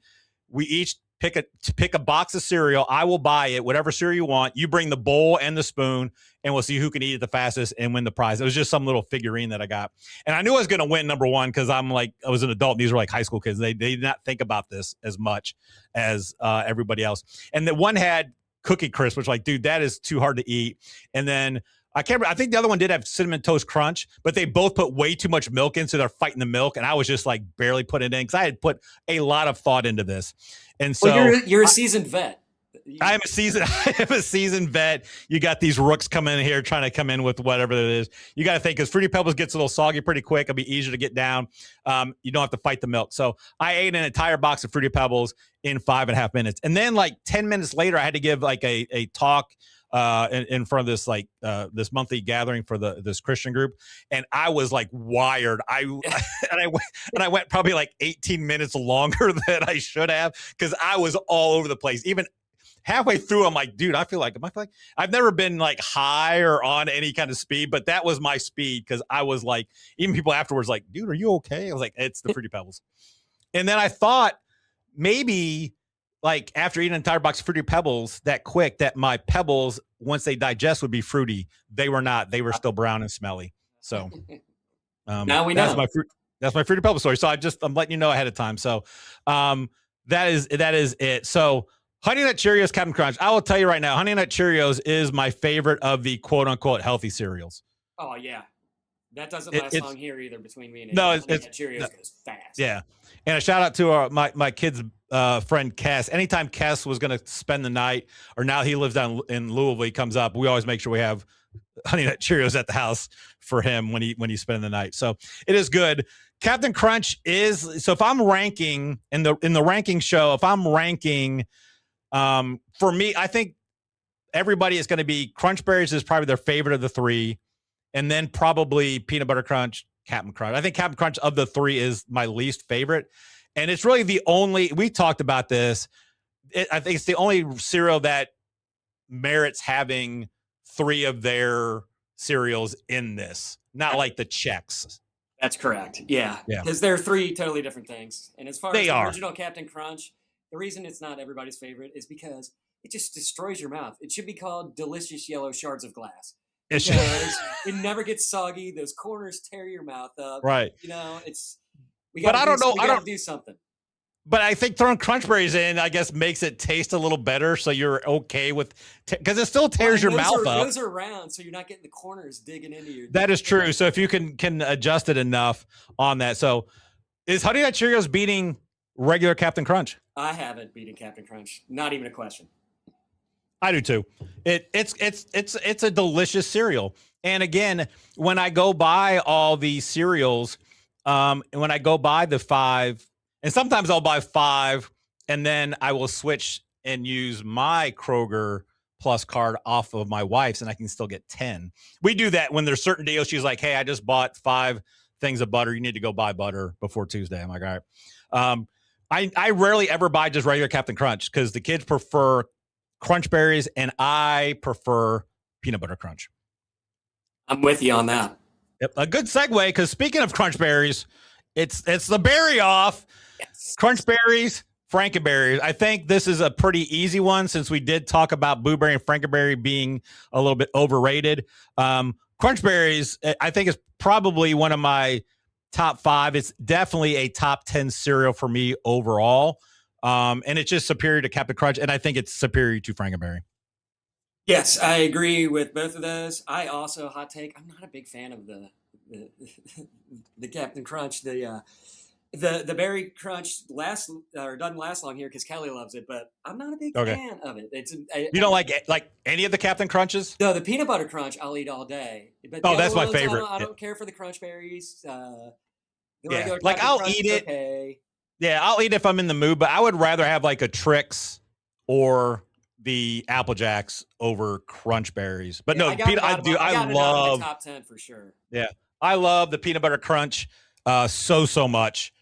We each pick a box of cereal. I will buy it, whatever cereal you want. You bring the bowl and the spoon, and we'll see who can eat it the fastest and win the prize. It was just some little figurine that I got. And I knew I was going to win number one because I was an adult. These were like high school kids. They did not think about this as much as everybody else. And the one had Cookie Crisp, which like, dude, that is too hard to eat. And then I can't remember. I think the other one did have Cinnamon Toast Crunch, but they both put way too much milk in, so they're fighting the milk. And I was just like barely putting it in because I had put a lot of thought into this. And so you're a seasoned vet. I am a seasoned vet. You got these rooks coming in here trying to come in with whatever it is. You got to think, because Fruity Pebbles gets a little soggy pretty quick. It'll be easier to get down. You don't have to fight the milk. So I ate an entire box of Fruity Pebbles in 5.5 minutes. And then like 10 minutes later, I had to give like a talk in front of this this monthly gathering for this Christian group, and I was like wired. I went probably like 18 minutes longer than I should have because I was all over the place. Even halfway through, I'm like, dude, I feel like I've never been like high or on any kind of speed, but that was my speed because I was like, even people afterwards like, dude, are you okay? I was like, it's the Fruity Pebbles. And then I thought maybe like after eating an entire box of Fruity Pebbles that quick, that my Pebbles, once they digest, would be fruity. They were not. They were still brown and smelly. So now we know. That's my Fruity Pebbles story. So I'm letting you know ahead of time. So that is it. So Honey Nut Cheerios, Captain Crunch. I will tell you right now, Honey Nut Cheerios is my favorite of the quote unquote healthy cereals. Oh yeah. That doesn't last long here either between me and no, Honey Nut Cheerios goes fast. Yeah. And a shout out to my kid's friend Cass. Anytime Cass was going to spend the night, or now he lives down in Louisville, he comes up, we always make sure we have Honey Nut Cheerios at the house for him when he's spending the night. So it is good. Captain Crunch is, so if I'm ranking in the ranking show, if I'm ranking, for me, I think everybody is going to be Crunch Berries is probably their favorite of the three. And then probably Peanut Butter Crunch, Captain Crunch. I think Captain Crunch of the three is my least favorite. And it's really the only, we talked about this. I think it's the only cereal that merits having three of their cereals in this, not like the Chex. That's correct. Yeah. Because they're three totally different things. And as far as the original Captain Crunch, the reason it's not everybody's favorite is because it just destroys your mouth. It should be called Delicious Yellow Shards of Glass. It never gets soggy. Those corners tear your mouth up. Right. We gotta do something. But I think throwing Crunch Berries in, I guess, makes it taste a little better. So you're okay with, because it still tears your mouth up. Those are round, so you're not getting the corners digging into your. That is true. So if you can adjust it enough on that. So is Honey Nut Cheerios beating regular Captain Crunch? I haven't beaten Captain Crunch. Not even a question. I do too. It's a delicious cereal. And again, when I go buy all these cereals, when I go buy the 5, and sometimes I'll buy 5, and then I will switch and use my Kroger Plus card off of my wife's, and I can still get 10. We do that when there's certain deals. She's like, hey, I just bought 5 things of butter. You need to go buy butter before Tuesday. I'm like, all right. I rarely ever buy just regular Captain Crunch because the kids prefer Crunch Berries, and I prefer Peanut Butter Crunch. I'm with you on that. Yep. A good segue, because speaking of Crunch Berries, it's the berry off. Yes. Crunch Berries, Frankenberries. I think this is a pretty easy one since we did talk about Blueberry and Frankenberry being a little bit overrated. Crunch Berries, I think, is probably one of my top 5. It's definitely a top 10 cereal for me overall. And it's just superior to Captain Crunch, and I think it's superior to Frankenberry. Yes, I agree with both of those. I also, hot take, I'm not a big fan of the Captain Crunch. The Berry Crunch doesn't last long here because Kelly loves it, but I'm not a big fan of it. You don't like any of the Captain Crunches? No, the Peanut Butter Crunch I'll eat all day. But that's my favorite. I don't care for the Crunch Berries. I'll eat it. Okay. Yeah, I'll eat it if I'm in the mood, but I would rather have like a Trix or the Apple Jacks over Crunch Berries. But I love the top 10 for sure. Yeah, I love the Peanut Butter Crunch so much.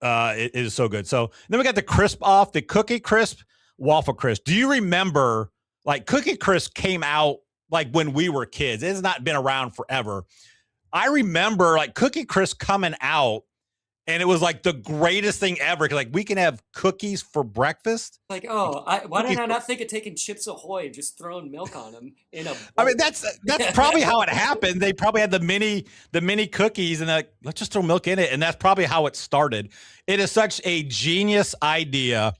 It is so good. So then we got the crisp off, the Cookie Crisp, Waffle Crisp. Do you remember like Cookie Crisp came out like when we were kids? It has not been around forever. I remember like Cookie Crisp coming out, and it was like the greatest thing ever. Like we can have cookies for breakfast. Like, why did I not think of taking Chips Ahoy and just throwing milk on them in a bowl? I mean, that's probably how it happened. They probably had the mini cookies, and they're like, let's just throw milk in it. And that's probably how it started. It is such a genius idea.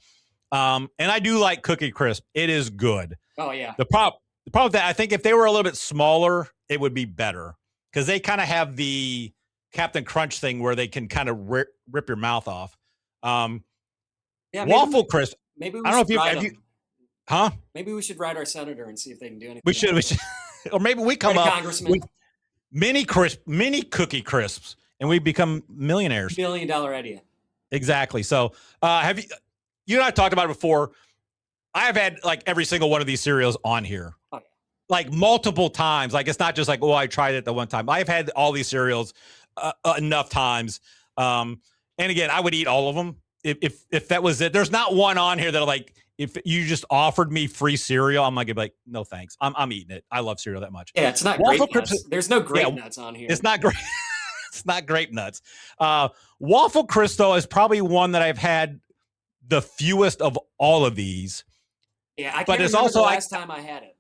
And I do like Cookie Crisp. It is good. Oh yeah. The problem with that, I think if they were a little bit smaller, it would be better because they kind of have the Captain Crunch thing where they can kind of rip your mouth off. Waffle Crisp. Maybe we I don't know if you huh? Maybe we should write our senator and see if they can do anything. We should, or maybe we come up with mini Cookie Crisps, and we become millionaires. $1 million idea. Exactly. So, have you and I talked about it before? I have had like every single one of these cereals on here. Okay. like multiple times. Like, it's not just like, oh, I tried it the one time. I've had all these cereals enough times. And again, I would eat all of them if that was it. There's not one on here that like, if you just offered me free cereal, I'm like, no thanks. I'm eating it. I love cereal that much. Yeah, it's not grape nuts. There's no grape nuts on here. It's not great. It's not grape nuts. Waffle Crisp, though, is probably one that I've had the fewest of all of these. Yeah, I can't remember the last time I had it.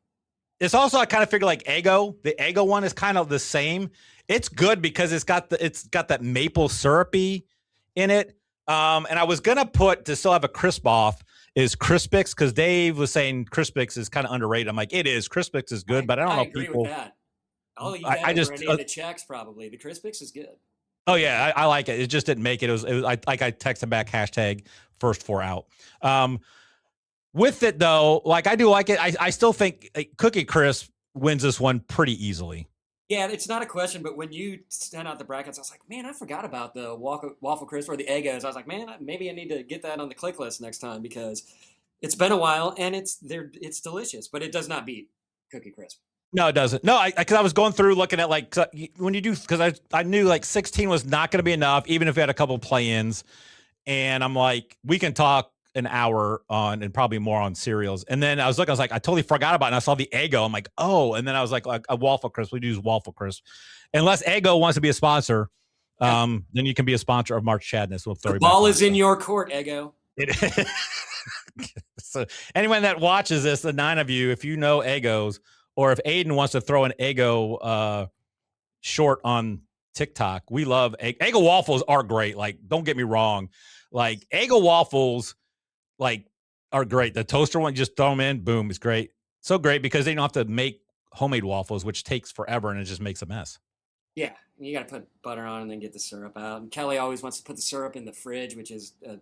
It's also, I kind of figure like Eggo. The Eggo one is kind of the same. It's good because it's got that maple syrupy in it. And I was gonna put, to still have a crisp off, is Crispix, because Dave was saying Crispix is kind of underrated. I'm like, it is. Crispix is good, but I don't know agree people. With that. I'll eat that over any of the checks probably. The Crispix is good. Oh yeah, I like it. It just didn't make it. It was I texted back hashtag first 4 out. With it though, like I do like it. I still think Cookie Crisp wins this one pretty easily. Yeah, it's not a question, but when you sent out the brackets, I was like, man, I forgot about the Waffle Crisp or the Eggos. I was like, man, maybe I need to get that on the click list next time because it's been a while and it's delicious, but it does not beat Cookie Crisp. No, it doesn't. No, because I was going through looking at like when you do, because I knew like 16 was not going to be enough, even if we had a couple play-ins, and I'm like, we can talk an hour on and probably more on cereals. And then I was like, I totally forgot about it. And I saw the Eggo. I'm like, oh, and then I was like a Waffle Crisp. We use Waffle Crisp. Unless Eggo wants to be a sponsor, then you can be a sponsor of March Chadness. We'll throw the ball is in your court, Eggo. So anyone that watches this, the 9 of you, if you know Eggos, or if Aiden wants to throw an Eggo short on TikTok, we love Eggo waffles are great. Like, don't get me wrong. Like Eggo waffles, like, are great. The toaster one, just throw them in, boom, it's great. So great because they don't have to make homemade waffles, which takes forever and it just makes a mess. Yeah, you got to put butter on and then get the syrup out. And Kelly always wants to put the syrup in the fridge, which is a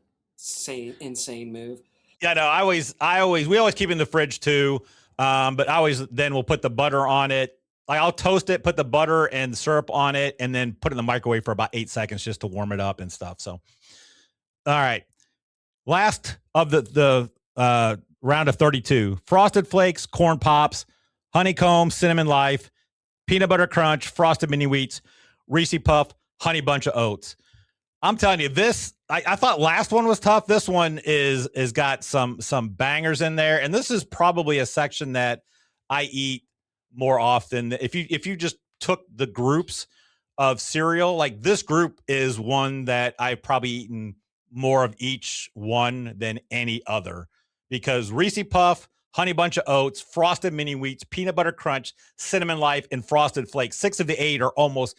insane move. Yeah, no, we always keep it in the fridge too. But I always then will put the butter on it. Like I'll toast it, put the butter and the syrup on it, and then put it in the microwave for about 8 seconds just to warm it up and stuff. So, all right. Last of the round of 32, Frosted Flakes, Corn Pops, Honeycomb, Cinnamon Life, Peanut Butter Crunch, Frosted Mini Wheats, Reese Puff, Honey Bunch of Oats. I'm telling you, this, I thought last one was tough. This one is got some bangers in there. And this is probably a section that I eat more often. If you just took the groups of cereal, like this group is one that I've probably eaten more of each one than any other, because Reese Puff, Honey Bunch of Oats, Frosted Mini Wheats, Peanut Butter Crunch, Cinnamon Life, and Frosted Flakes, 6 of the 8 are almost,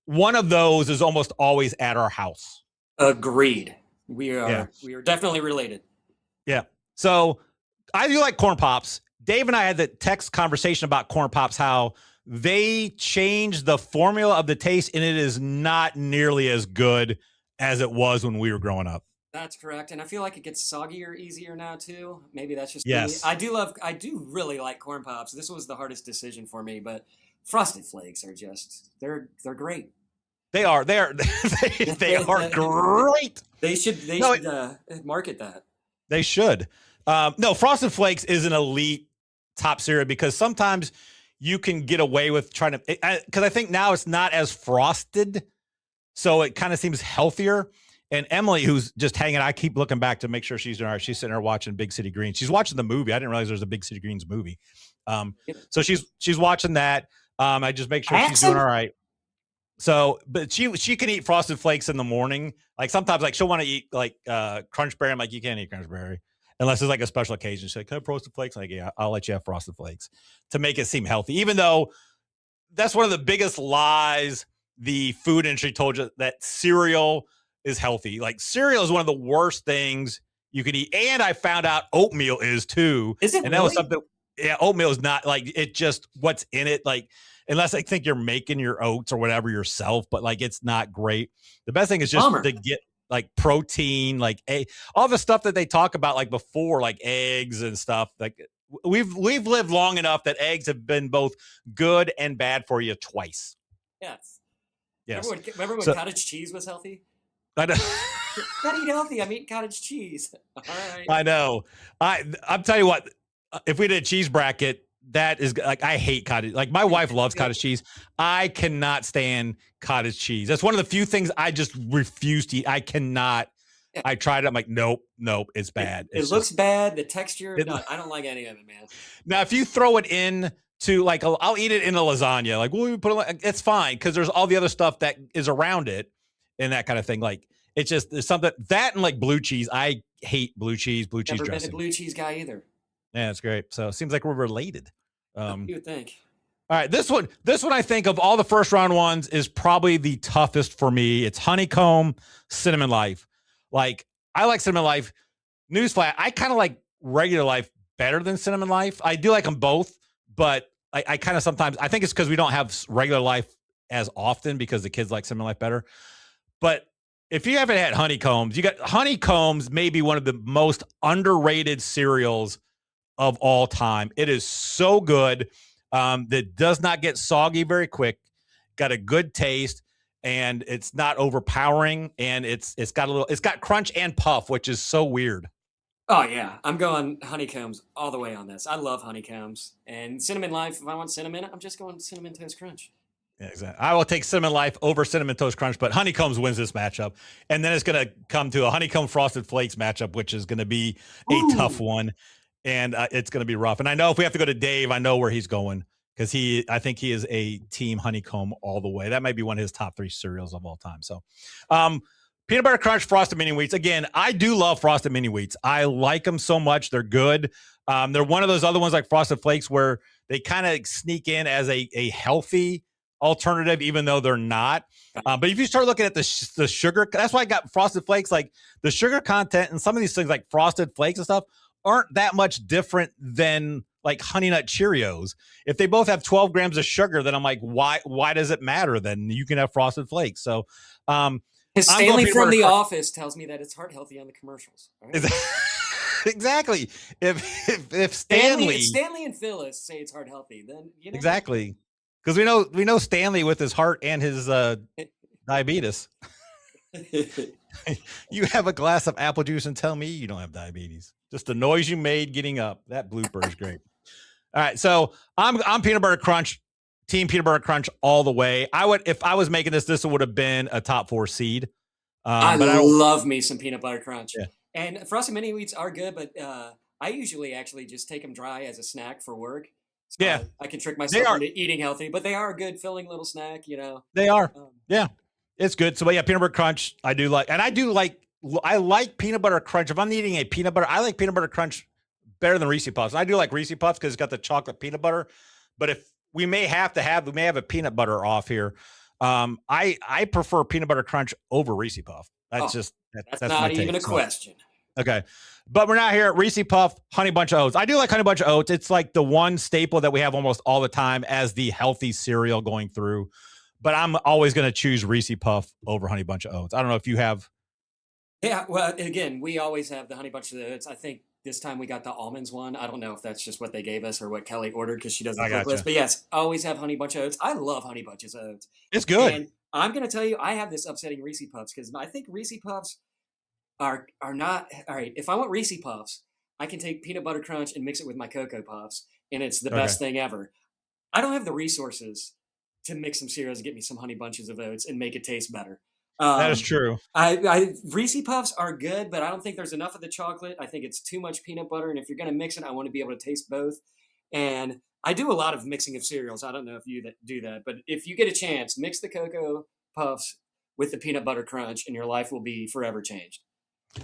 one of those is almost always at our house. Agreed. We are definitely related. Yeah. So I do like Corn Pops. Dave and I had the text conversation about Corn Pops, how they changed the formula of the taste, and it is not nearly as good as it was when we were growing up. That's correct. And I feel like it gets soggier easier now too. Maybe that's just yes. me. I do really like Corn Pops. This was the hardest decision for me, but Frosted Flakes are just they're great. They are great. They should market that. They should. No, Frosted Flakes is an elite top cereal because sometimes you can get away with trying to, because I think now it's not as frosted, so it kind of seems healthier. And Emily, who's just hanging, I keep looking back to make sure she's doing all right. She's sitting there watching Big City Greens. She's watching the movie. I didn't realize there's a Big City Greens movie. So she's watching that. I just make sure she's doing all right. So, but she can eat Frosted Flakes in the morning. Like sometimes, like she'll want to eat like Crunch Berry. I'm like, you can't eat Crunch Berry unless it's like a special occasion. She's like, can I have Frosted Flakes? I'm like, yeah, I'll let you have Frosted Flakes to make it seem healthy. Even though that's one of the biggest lies the food industry told you, that cereal is healthy. Like cereal is one of the worst things you can eat. And I found out oatmeal is too. Is it? And really? that was something. Yeah, oatmeal is not like it. Just what's in it, like. Unless I think you're making your oats or whatever yourself, but like it's not great. The best thing is just to get like protein, like all the stuff that they talk about like before, like eggs and stuff. Like we've lived long enough that eggs have been both good and bad for you twice. Yes. Yes. Remember when cottage cheese was healthy? I know. Gotta eat healthy. I'm eating cottage cheese. All right. I know. I'm telling you what. If we did a cheese bracket, that is like, I hate cottage. Like my wife loves cottage cheese. I cannot stand cottage cheese. That's one of the few things I just refuse to eat. I cannot. I tried it. I'm like, nope, it's bad. It looks bad. The texture, no, I don't like any of it, man. Now, if you throw it in to like, I'll eat it in a lasagna. Like, well, we put it, it's fine because there's all the other stuff that is around it and that kind of thing. Like, it's just there's something that and like blue cheese. I hate blue cheese Never dressing. been a blue cheese guy either. Yeah, that's great. So it seems like we're related. You would think. All right, this one I think of all the first round ones is probably the toughest for me. It's honeycomb, cinnamon life. Like I like cinnamon life. Newsflash, I kind of like regular life better than cinnamon life. I do like them both, but I kind of sometimes I think it's because we don't have regular life as often because the kids like cinnamon life better. But if you haven't had honeycombs, you got honeycombs, maybe one of the most underrated cereals of all time. It is so good. That does not get soggy very quick. Got a good taste, and it's not overpowering. And it's got crunch and puff, which is so weird. Oh yeah, I'm going honeycombs all the way on this. I love honeycombs and cinnamon life. If I want cinnamon, I'm just going cinnamon toast crunch. Yeah, exactly. I will take cinnamon life over cinnamon toast crunch, but honeycombs wins this matchup. And then it's going to come to a honeycomb frosted flakes matchup, which is going to be a tough one. And it's going to be rough. And I know if we have to go to Dave, I know where he's going because I think he is a team honeycomb all the way. That might be one of his top 3 cereals of all time. So, peanut butter crunch, frosted mini wheats. Again, I do love frosted mini wheats. I like them so much. They're good. They're one of those other ones like frosted flakes where they kind of sneak in as a healthy alternative, even though they're not. But if you start looking at the sugar, that's why I got frosted flakes. Like the sugar content and some of these things like frosted flakes and stuff aren't that much different than like Honey Nut Cheerios. If they both have 12 grams of sugar, then I'm like, why does it matter? Then you can have frosted flakes. So, Stanley from The Office tells me that it's heart healthy on the commercials. Right? Exactly. If Stanley and Phyllis say it's heart healthy, then you know. Exactly. Because we know Stanley with his heart and his diabetes. You have a glass of apple juice and tell me you don't have diabetes. Just the noise you made getting up. That blooper is great. All right, so I'm peanut butter crunch, team peanut butter crunch all the way. If I was making this would have been a top 4 seed. I love me some peanut butter crunch. Yeah. And frosted mini wheats are good, but I usually actually just take them dry as a snack for work. So yeah, I can trick myself into eating healthy, but they are a good filling little snack. You know, they are. Yeah. It's good. So, but yeah, peanut butter crunch, I like peanut butter crunch. If I'm eating a peanut butter, I like peanut butter crunch better than Reese's Puffs. I do like Reese's Puffs because it's got the chocolate peanut butter. But if we may have a peanut butter off here, I prefer peanut butter crunch over Reese's Puff. That's not even a question. Okay. But we're not here at Reese's Puff, Honey Bunch of Oats. I do like Honey Bunch of Oats. It's like the one staple that we have almost all the time as the healthy cereal going through. But I'm always going to choose Reese's Puff over Honey Bunch of Oats. I don't know if you have. Yeah, well, again, we always have the Honey Bunch of Oats. I think this time we got the almonds one. I don't know if that's just what they gave us or what Kelly ordered because she doesn't cook list. But yes, always have Honey Bunch of Oats. I love Honey Bunches of Oats. It's good. And I'm going to tell you, I have this upsetting Reese's Puffs because I think Reese's Puffs are not all right. If I want Reese's Puffs, I can take peanut butter crunch and mix it with my Cocoa Puffs, and it's the best thing ever. I don't have the resources to mix some cereals and get me some Honey Bunches of Oats and make it taste better. That is true. Reese's Puffs are good, but I don't think there's enough of the chocolate. I think it's too much peanut butter, and if you're going to mix it, I want to be able to taste both. And I do a lot of mixing of cereals. I don't know if you do that, but if you get a chance, mix the Cocoa Puffs with the peanut butter crunch, and your life will be forever changed.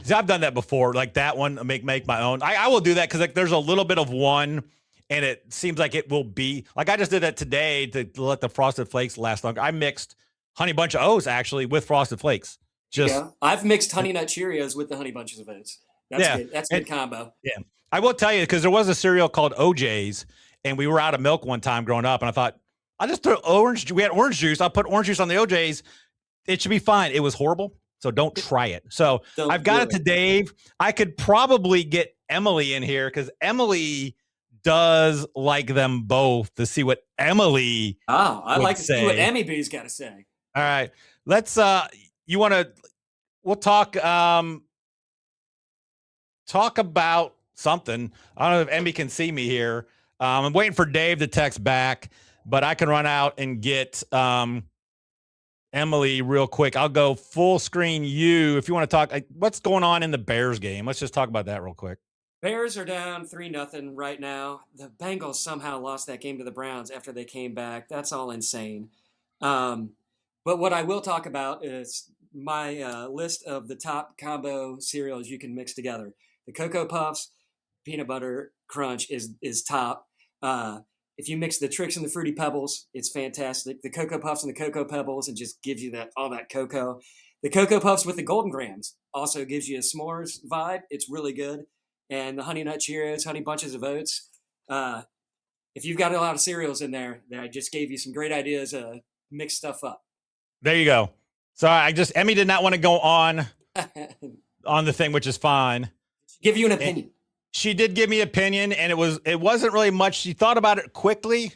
See, I've done that before, like that one. Make my own. I will do that because like there's a little bit of one. And it seems like it will be like I just did that today to let the Frosted Flakes last longer. I mixed Honey Bunch of Oats actually with Frosted Flakes. I've mixed Honey Nut Cheerios with the Honey Bunches of Oats. Good. That's a good combo. Yeah, I will tell you because there was a cereal called OJ's, and we were out of milk one time growing up, and I thought I just threw orange. We had orange juice. I'll put orange juice on the OJ's. It should be fine. It was horrible, so don't try it. So I've got it to Dave. I could probably get Emily in here because Emily does like them both to see what Emily like to see what Emmy B's got to say. All right. Let's we'll talk about something. I don't know if Emmy can see me here. I'm waiting for Dave to text back, but I can run out and get Emily real quick. I'll go full screen you if you want to talk. What's going on in the Bears game? Let's just talk about that real quick. Bears are down 3-0 right now. The Bengals somehow lost that game to the Browns after they came back. That's all insane. But what I will talk about is my list of the top combo cereals you can mix together. The Cocoa Puffs, peanut butter crunch is top. If you mix the Trix and the Fruity Pebbles, it's fantastic. The Cocoa Puffs and the Cocoa Pebbles, it just gives you all that cocoa. The Cocoa Puffs with the Golden Grams also gives you a s'mores vibe. It's really good. And the Honey Nut Cheerios, Honey Bunches of Oats. If you've got a lot of cereals in there, then I just gave you some great ideas to mix stuff up. There you go. So Emmy did not want to go on the thing, which is fine. Give you an opinion. She did give me opinion, and it wasn't really much. She thought about it quickly.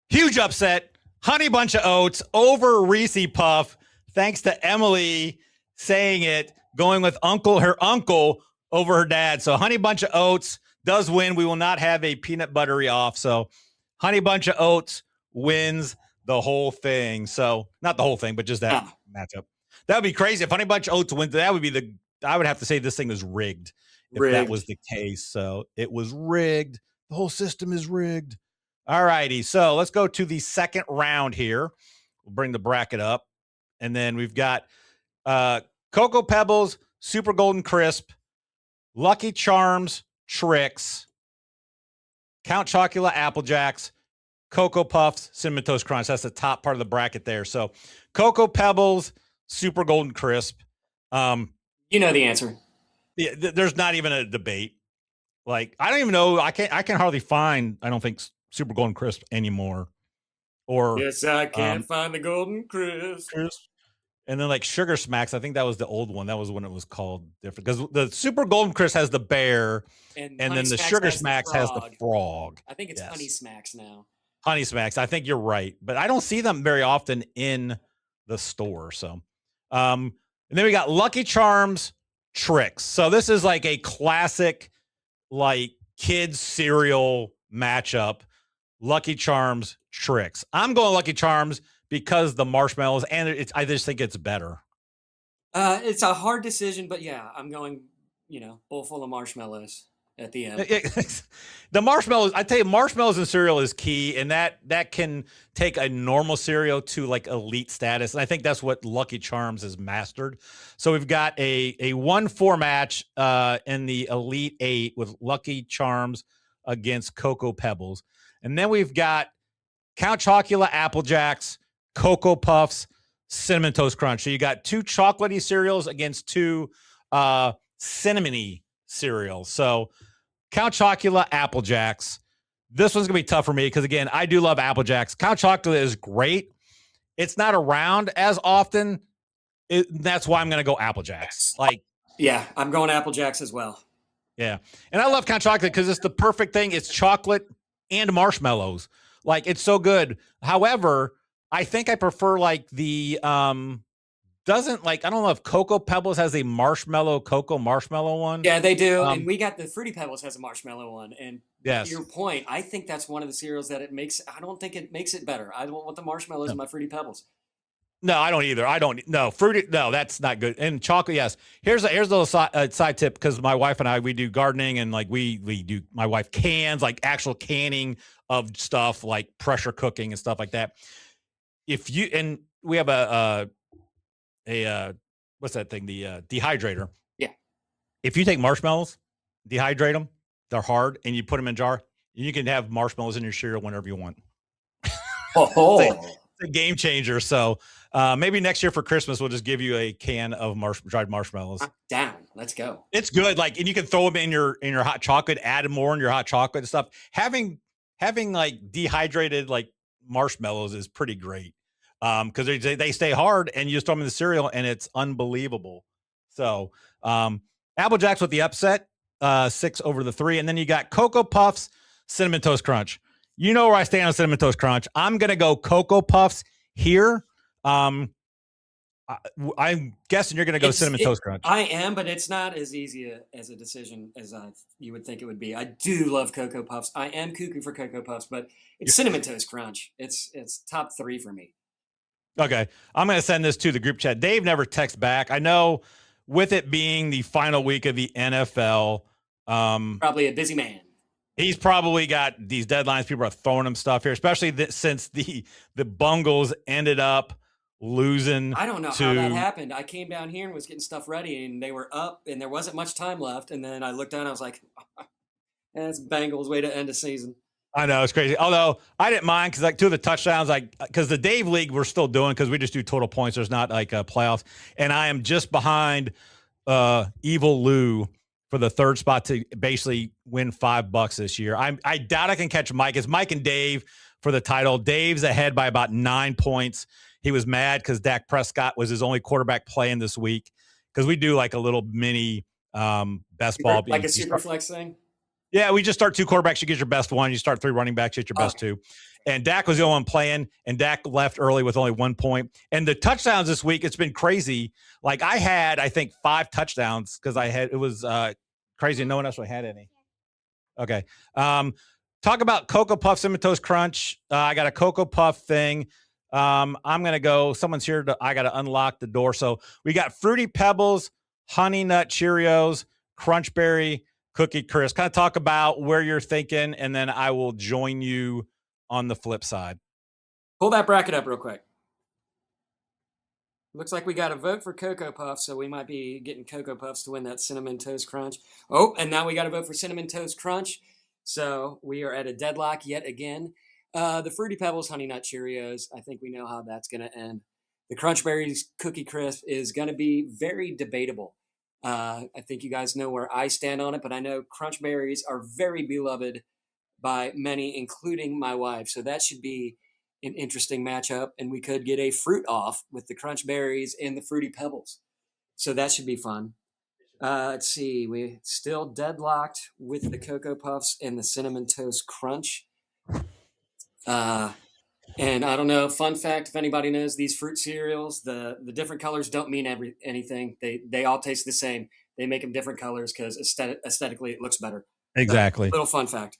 Huge upset. Honey Bunch of Oats over Reese Puff, thanks to Emily saying it, going with her uncle over her dad. So Honey Bunch of Oats does win. We will not have a peanut buttery off. So Honey Bunch of Oats wins the whole thing. So not the whole thing, but just that matchup. That would be crazy. If Honey Bunch of Oats wins, that would be I would have to say this thing is rigged. If that was the case. So it was rigged. The whole system is rigged. All righty. So let's go to the second round here. We'll bring the bracket up. And then we've got Cocoa Pebbles, Super Golden Crisp, Lucky Charms, Trix, Count Chocula, Apple Jacks, Cocoa Puffs, Cinnamon Toast Crunch. That's the top part of the bracket there. So Cocoa Pebbles, Super Golden Crisp. You know the answer. Yeah, there's not even a debate. Like, I don't even know. I can hardly find, I don't think, Super Golden Crisp anymore. Or yes, I can't find the Golden Crisp. And then like Sugar Smacks, I think that was the old one. That was when it was called different. Because the Super Golden Crisp has the bear, and then the Sugar Smacks has the frog. I think it's Honey Smacks now. Honey Smacks. I think you're right. But I don't see them very often in the store. So, and then we got Lucky Charms, Trix. So this is like a classic, like kids cereal matchup. Lucky Charms, Trix. I'm going Lucky Charms because the marshmallows, and I just think it's better. It's a hard decision, but yeah, I'm going, bowl full of marshmallows at the end. The marshmallows, I tell you, marshmallows in cereal is key, and that can take a normal cereal to like elite status. And I think that's what Lucky Charms has mastered. So we've got a 1-4 match in the Elite 8 with Lucky Charms against Cocoa Pebbles. And then we've got Count Chocula, Apple Jacks, Cocoa Puffs, Cinnamon Toast Crunch. So you got two chocolatey cereals against two cinnamony cereals. So Count Chocula, Apple Jacks. This one's going to be tough for me because, again, I do love Apple Jacks. Count Chocula is great. It's not around as often. That's why I'm going to go Apple Jacks. Yeah, I'm going Apple Jacks as well. Yeah. And I love Count Chocula because it's the perfect thing. It's chocolate and marshmallows. Like, it's so good. However, I think I prefer like the I don't know if Cocoa Pebbles has a cocoa marshmallow one. Yeah, they do. And we got the Fruity Pebbles has a marshmallow one. And yes, to your point, I think that's one of the cereals that I don't think it makes it better. I don't want the marshmallows in my Fruity Pebbles. No, I don't either. Fruity. No, that's not good. And chocolate. Yes. Here's a little side tip. Because my wife and I, we do gardening, and like we do, my wife cans, like actual canning of stuff, like pressure cooking and stuff like that. We have a what's that thing? The dehydrator. Yeah. If you take marshmallows, dehydrate them, they're hard, and you put them in a jar, you can have marshmallows in your cereal whenever you want. Oh. It's a game changer. So maybe next year for Christmas, we'll just give you a can of dried marshmallows. I'm down. Let's go. It's good. And you can throw them in your hot chocolate, add more in your hot chocolate and stuff. Having like dehydrated like marshmallows is pretty great. Because they stay hard, and you just throw them in the cereal, and it's unbelievable. So Apple Jacks with the upset, 6 over the 3. And then you got Cocoa Puffs, Cinnamon Toast Crunch. You know where I stand on Cinnamon Toast Crunch. I'm going to go Cocoa Puffs here. I'm guessing you're going to go Cinnamon Toast Crunch. I am, but it's not as easy as a decision as you would think it would be. I do love Cocoa Puffs. I am cuckoo for Cocoa Puffs, but it's Cinnamon Toast Crunch. It's top 3 for me. Okay. I'm going to send this to the group chat. Dave never texts back. I know with it being the final week of the NFL. Probably a busy man. He's probably got these deadlines. People are throwing him stuff here, especially since the Bungles ended up losing. I don't know how that happened. I came down here and was getting stuff ready, and they were up, and there wasn't much time left. And then I looked down, and I was like, "That's Bengals' way to end a season." I know, it's crazy. Although I didn't mind because 2 of the touchdowns, because the Dave League we're still doing because we just do total points. There's not like a playoffs, and I am just behind Evil Lou for the 3rd spot to basically win $5 this year. I doubt I can catch Mike. It's Mike and Dave for the title. Dave's ahead by about 9 points. He was mad because Dak Prescott was his only quarterback playing this week because we do like a little mini best ball. Like a super flex thing? Yeah, we just start 2 quarterbacks. You get your best one. You start 3 running backs. You get your best 2. And Dak was the only one playing, and Dak left early with only 1 point. And the touchdowns this week, it's been crazy. Like I had, I think, 5 touchdowns because it was crazy. No one else really had any. Okay. Talk about Cocoa Puff Cinnamon Toast Crunch. I got a Cocoa Puff thing. I'm going to go. Someone's here. I got to unlock the door. So we got Fruity Pebbles, Honey Nut Cheerios, Crunch Berry, Cookie Crisp. Kind of talk about where you're thinking, and then I will join you on the flip side. Pull that bracket up real quick. Looks like we got a vote for Cocoa Puffs, so we might be getting Cocoa Puffs to win that Cinnamon Toast Crunch. Oh, and now we got a vote for Cinnamon Toast Crunch. So we are at a deadlock yet again. The Fruity Pebbles, Honey Nut Cheerios, I think we know how that's going to end. The Crunch Berries Cookie Crisp is going to be very debatable. I think you guys know where I stand on it, but I know Crunch Berries are very beloved by many, including my wife. So that should be an interesting matchup, and we could get a fruit off with the Crunch Berries and the Fruity Pebbles. So that should be fun. Let's see. We're still deadlocked with the Cocoa Puffs and the Cinnamon Toast Crunch. And I don't know, fun fact, if anybody knows these fruit cereals, the different colors don't mean anything. They all taste the same. They make them different colors because aesthetically it looks better. Exactly. Little fun fact.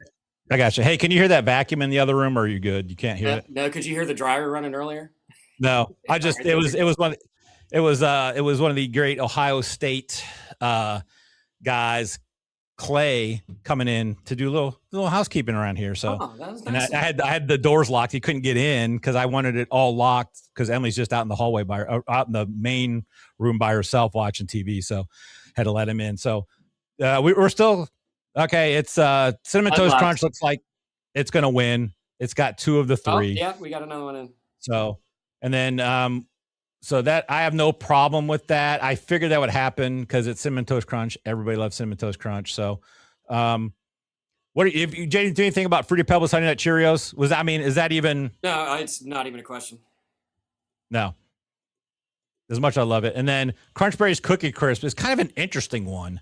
I got you. Hey, can you hear that vacuum in the other room, or are you good? You can't hear it? No, could you hear the dryer running earlier? No, it was one of the great Ohio State guys, Clay, coming in to do a little housekeeping around here. So, that was and nice. I had the doors locked. He couldn't get in because I wanted it all locked because Emily's just out in the hallway out in the main room by herself watching TV. So, had to let him in. So, we're still. Okay, it's Cinnamon Toast Crunch looks like it's going to win. It's got 2 of the 3. Oh, yeah, we got another one in. So, and then so that I have no problem with that. I figured that would happen because it's Cinnamon Toast Crunch. Everybody loves Cinnamon Toast Crunch. So, if you Jay, do anything about Fruity Pebbles, Honey Nut Cheerios? Is that even? No, it's not even a question. No. As much as I love it. And then Crunch Berries Cookie Crisp is kind of an interesting one.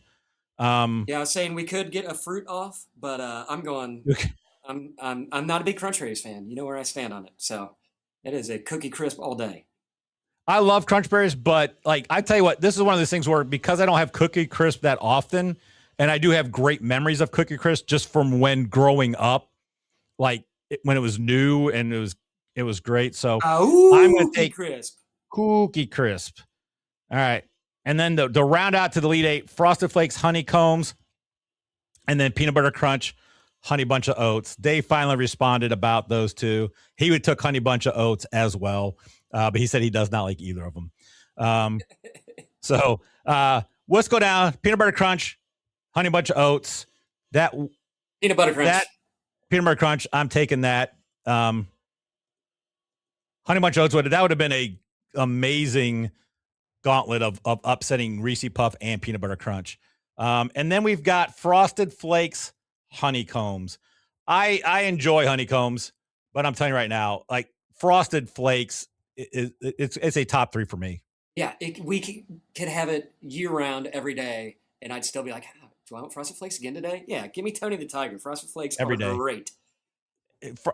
Yeah, I was saying we could get a fruit off, but I'm going. Okay. I'm not a big Crunch Berries fan. You know where I stand on it. So it is a Cookie Crisp all day. I love Crunch Berries, but like I tell you what, this is one of those things where because I don't have Cookie Crisp that often, and I do have great memories of Cookie Crisp just from when growing up, like when it was new and it was great. So I'm going to take Cookie Crisp. All right. And then the round out to the Elite 8, Frosted Flakes, Honeycombs, and then Peanut Butter Crunch, Honey Bunch of Oats. Dave finally responded about those 2. He took Honey Bunch of Oats as well, but he said he does not like either of them. So let's go down. Peanut Butter Crunch, Honey Bunch of Oats. Peanut Butter Crunch. Peanut Butter Crunch, I'm taking that. Honey Bunch of Oats, that would have been a amazing gauntlet of upsetting Reese Puff and Peanut Butter Crunch. And then we've got Frosted Flakes, Honeycombs. I enjoy Honeycombs, but I'm telling you right now, like Frosted Flakes, it's a top 3 for me. Yeah, we could have it year round every day, and I'd still be like, do I want Frosted Flakes again today? Yeah, give me Tony the Tiger. Frosted Flakes every are day. Great.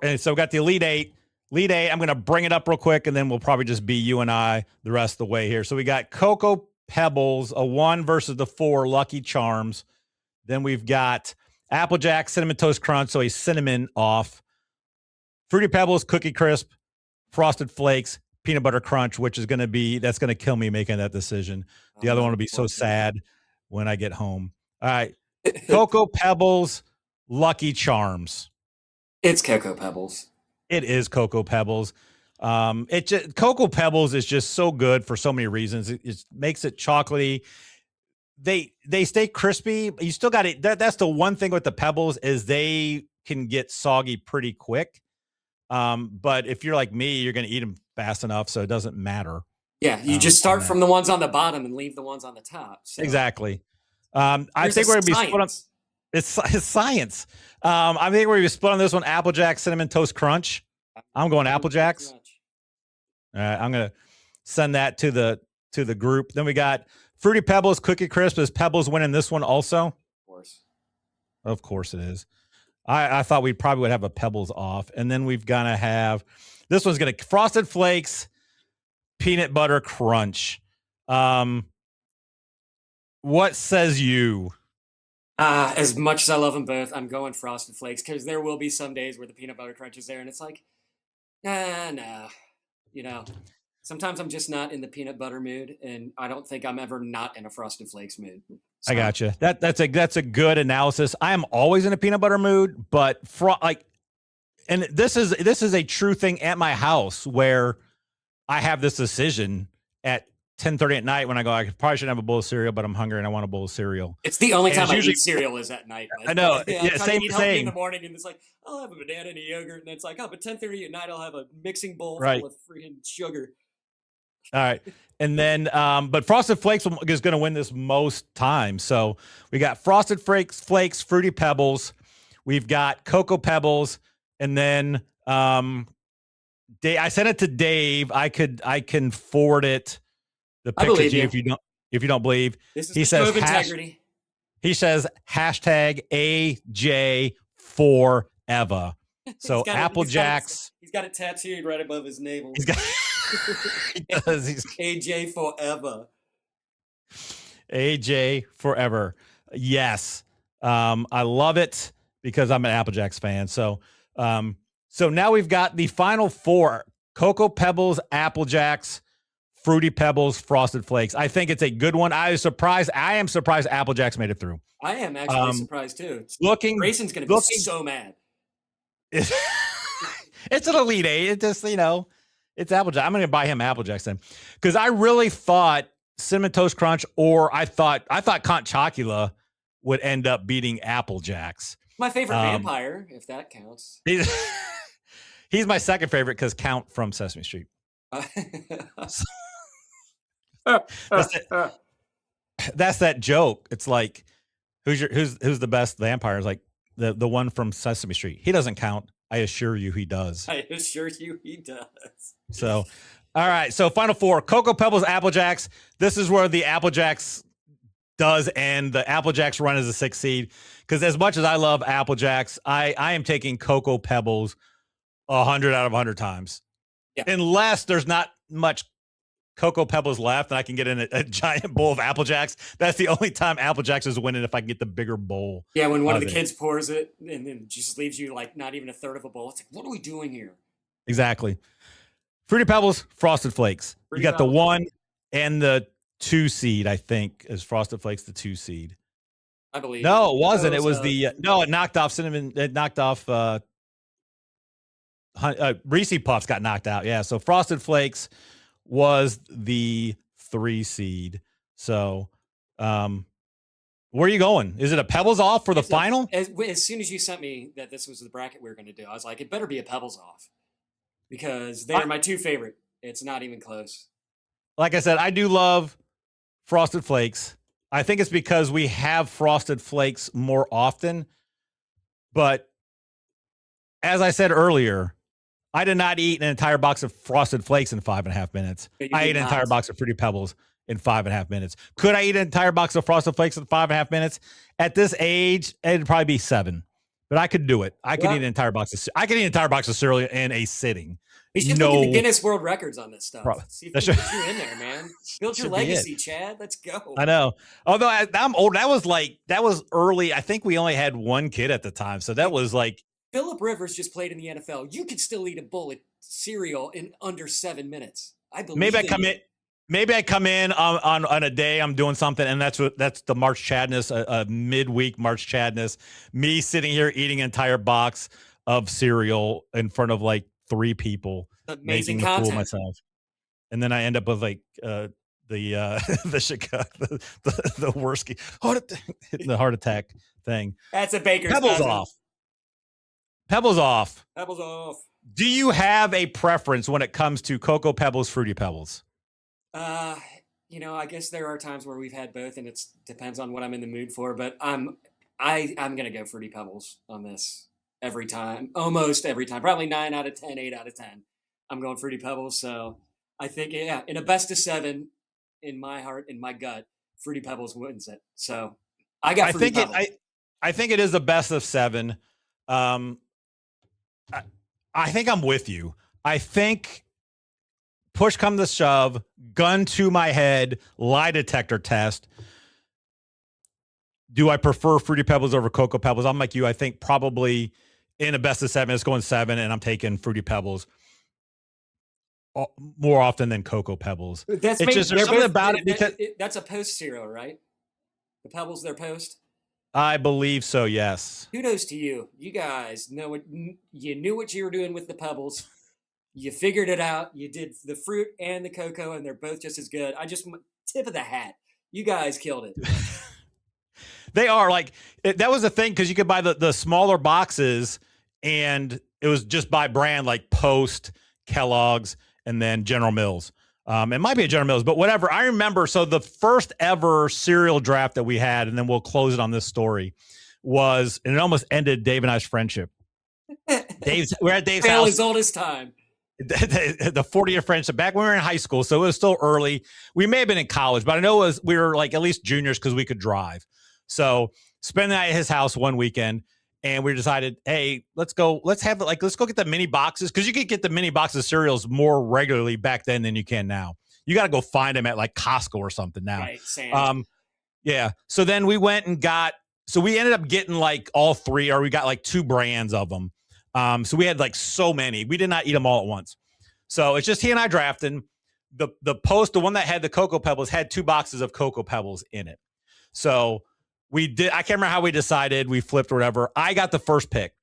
And so we got the Elite 8. Lead A, I'm going to bring it up real quick, and then we'll probably just be you and I the rest of the way here. So we got Cocoa Pebbles, a 1 versus the 4, Lucky Charms. Then we've got Applejack, Cinnamon Toast Crunch, so a cinnamon off. Fruity Pebbles, Cookie Crisp, Frosted Flakes, Peanut Butter Crunch, which is going to be, that's going to kill me making that decision. The other one will be so sad when I get home. All right. Cocoa Pebbles, Lucky Charms. It's Cocoa Pebbles. It is Cocoa Pebbles. Cocoa Pebbles is just so good for so many reasons. It makes it chocolatey. They stay crispy. You still got it. That's the one thing with the Pebbles is they can get soggy pretty quick. But if you're like me, you're going to eat them fast enough, so it doesn't matter. Yeah, you just start from the ones on the bottom and leave the ones on the top. So. Exactly. I think we're going to be split on. It's science. I think we're going to be split on this one. Applejack, Cinnamon Toast Crunch. I'm going Applejacks. All right, I'm going to send that to the group. Then we got Fruity Pebbles, Cookie Crisp. Is Pebbles winning this one also? Of course it is. I thought we probably would have a Pebbles off. And then we've got to have, this one's going to Frosted Flakes, Peanut Butter Crunch. What says you? As much as I love them both, I'm going Frosted Flakes because there will be some days where the Peanut Butter Crunch is there and it's like, nah. Sometimes I'm just not in the peanut butter mood, and I don't think I'm ever not in a Frosted Flakes mood. So. I got you. That's a good analysis. I am always in a peanut butter mood, but and this is a true thing at my house where I have this decision at 10:30 at night when I go, I probably shouldn't have a bowl of cereal, but I'm hungry and I want a bowl of cereal. It's the only time I eat cereal is at night. I know. Yeah, same. In the morning, and it's like, I'll have a banana and a yogurt, and it's like, but 10:30 at night, I'll have a mixing bowl full of freaking sugar. All right. And then, but Frosted Flakes is going to win this most times. So we got Frosted Flakes, Fruity Pebbles. We've got Cocoa Pebbles. And then I sent it to Dave. I can forward it. The picture to you if you don't believe. This is the show of integrity. He says hashtag AJ forever. So Applejacks. He's got it tattooed right above his navel. He does. He's AJ forever. AJ forever. Yes. I love it because I'm an Applejacks fan. So now we've got the final 4: Cocoa Pebbles, Applejacks, Fruity Pebbles, Frosted Flakes. I think it's a good one. I am surprised Applejacks made it through. I am actually surprised too. Grayson's going to be so mad. It's an Elite Eight. It just, it's Applejack. I'm going to buy him Applejacks then, because I really thought Cinnamon Toast Crunch, or I thought Count Chocula would end up beating Applejacks. My favorite vampire, if that counts. He's my second favorite because Count from Sesame Street. That's that joke. It's like, who's the best vampire? It's like the one from Sesame Street. He doesn't count. I assure you he does. I assure you he does. So, all right. So final 4: Cocoa Pebbles, Applejacks. This is where the Applejacks does end. The Applejacks run as a 6th seed. Because as much as I love Applejacks, I am taking Cocoa Pebbles 100 out of 100 times. Yeah. Unless there's not much Cocoa Pebbles left and I can get in a giant bowl of Applejacks. That's the only time Applejacks is winning, if I can get the bigger bowl. Yeah, when one of the kids pours it and then just leaves you like not even a third of a bowl. It's like, what are we doing here? Exactly. Fruity Pebbles, Frosted Flakes. You got the 1 and the 2 seed, I think, is Frosted Flakes, the 2 seed. I believe. No, it wasn't. It was it knocked off cinnamon. It knocked off Reese Puffs got knocked out. Yeah. So Frosted Flakes was the 3 seed. So, where are you going? Is it a Pebbles off for the final? As soon as you sent me that this was the bracket we were going to do, I was like, it better be a Pebbles off because they're my 2 favorite. It's not even close. Like I said, I do love Frosted Flakes. I think it's because we have Frosted Flakes more often. But as I said earlier, I did not eat an entire box of Frosted Flakes in 5.5 minutes. I ate an entire box of Fruity Pebbles in 5.5 minutes. Could I eat an entire box of Frosted Flakes in 5.5 minutes? At this age, it'd probably be 7. But I could do it. I could eat an entire box of cereal in a sitting. We should look at the Guinness World Records on this stuff. See if we can get you in there, man. Build your legacy, Chad. Let's go. I know. Although I'm old. That was early. I think we only had one kid at the time. So that was like. Phillip Rivers just played in the NFL. You could still eat a bowl of cereal in under 7 minutes. I believe. Maybe I come in on a day I'm doing something, and that's the March Chadness, a midweek March Chadness. Me sitting here eating an entire box of cereal in front of like 3 people, amazing making a fool of myself, and then I end up with like the Chicago, the worst the heart attack thing. That's a baker's Pebbles cousin. off. Pebbles off. Pebbles off. Do you have a preference when it comes to Cocoa Pebbles, Fruity Pebbles? I guess there are times where we've had both, and it depends on what I'm in the mood for. But I'm gonna go Fruity Pebbles on this every time, almost every time. Probably 9 out of 10, 8 out of 10. I'm going Fruity Pebbles. So I think, in a best of 7, in my heart, in my gut, Fruity Pebbles wins it. So I got Fruity Pebbles. I think it is a best of 7. I think I'm with you. I think push come to shove, gun to my head, lie detector test. Do I prefer Fruity Pebbles over Cocoa Pebbles? I'm like you. I think probably in a best of 7, it's going 7, and I'm taking Fruity Pebbles more often than Cocoa Pebbles. There's something about it because that's a post cereal, right? The Pebbles, they're post. I believe so. Yes. Kudos to you. You guys know it. You knew what you were doing with the Pebbles. You figured it out. You did the fruit and the cocoa, and they're both just as good. Tip of the hat. You guys killed it. They are that was the thing, because you could buy the smaller boxes, and it was just by brand, like Post, Kellogg's, and then General Mills. It might be a General Mills, but whatever. I remember, so the first ever cereal draft that we had, and then we'll close it on this story, and it almost ended Dave and I's friendship. We're at Dave's house. His oldest time. The 40-year friendship back when we were in high school, so it was still early. We may have been in college, but I know we were like at least juniors because we could drive. So spend the night at his house one weekend, and we decided, hey, let's go get the mini boxes, because you could get the mini boxes of cereals more regularly back then than you can now. You got to go find them at like Costco or something now. Right, Sam. Yeah. So then we went and we ended up getting like all 3, or we got like 2 brands of them. So we had like so many. We did not eat them all at once. So it's just he and I drafting. The Post, the one that had the Cocoa Pebbles, had 2 boxes of Cocoa Pebbles in it. So I can't remember how we decided. We flipped or whatever. I got the first pick.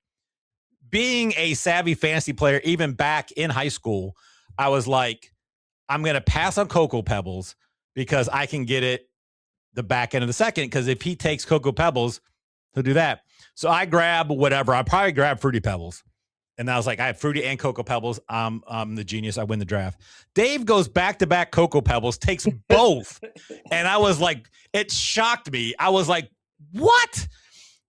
Being a savvy fantasy player, even back in high school, I was like, I'm going to pass on Cocoa Pebbles because I can get it the back end of the second. Because if he takes Cocoa Pebbles, he'll do that. So I grab whatever. I probably grab Fruity Pebbles. And I was like, I have Fruity and Cocoa Pebbles. I'm the genius. I win the draft. Dave goes back-to-back Cocoa Pebbles, takes both. And I was like, it shocked me. I was like, what?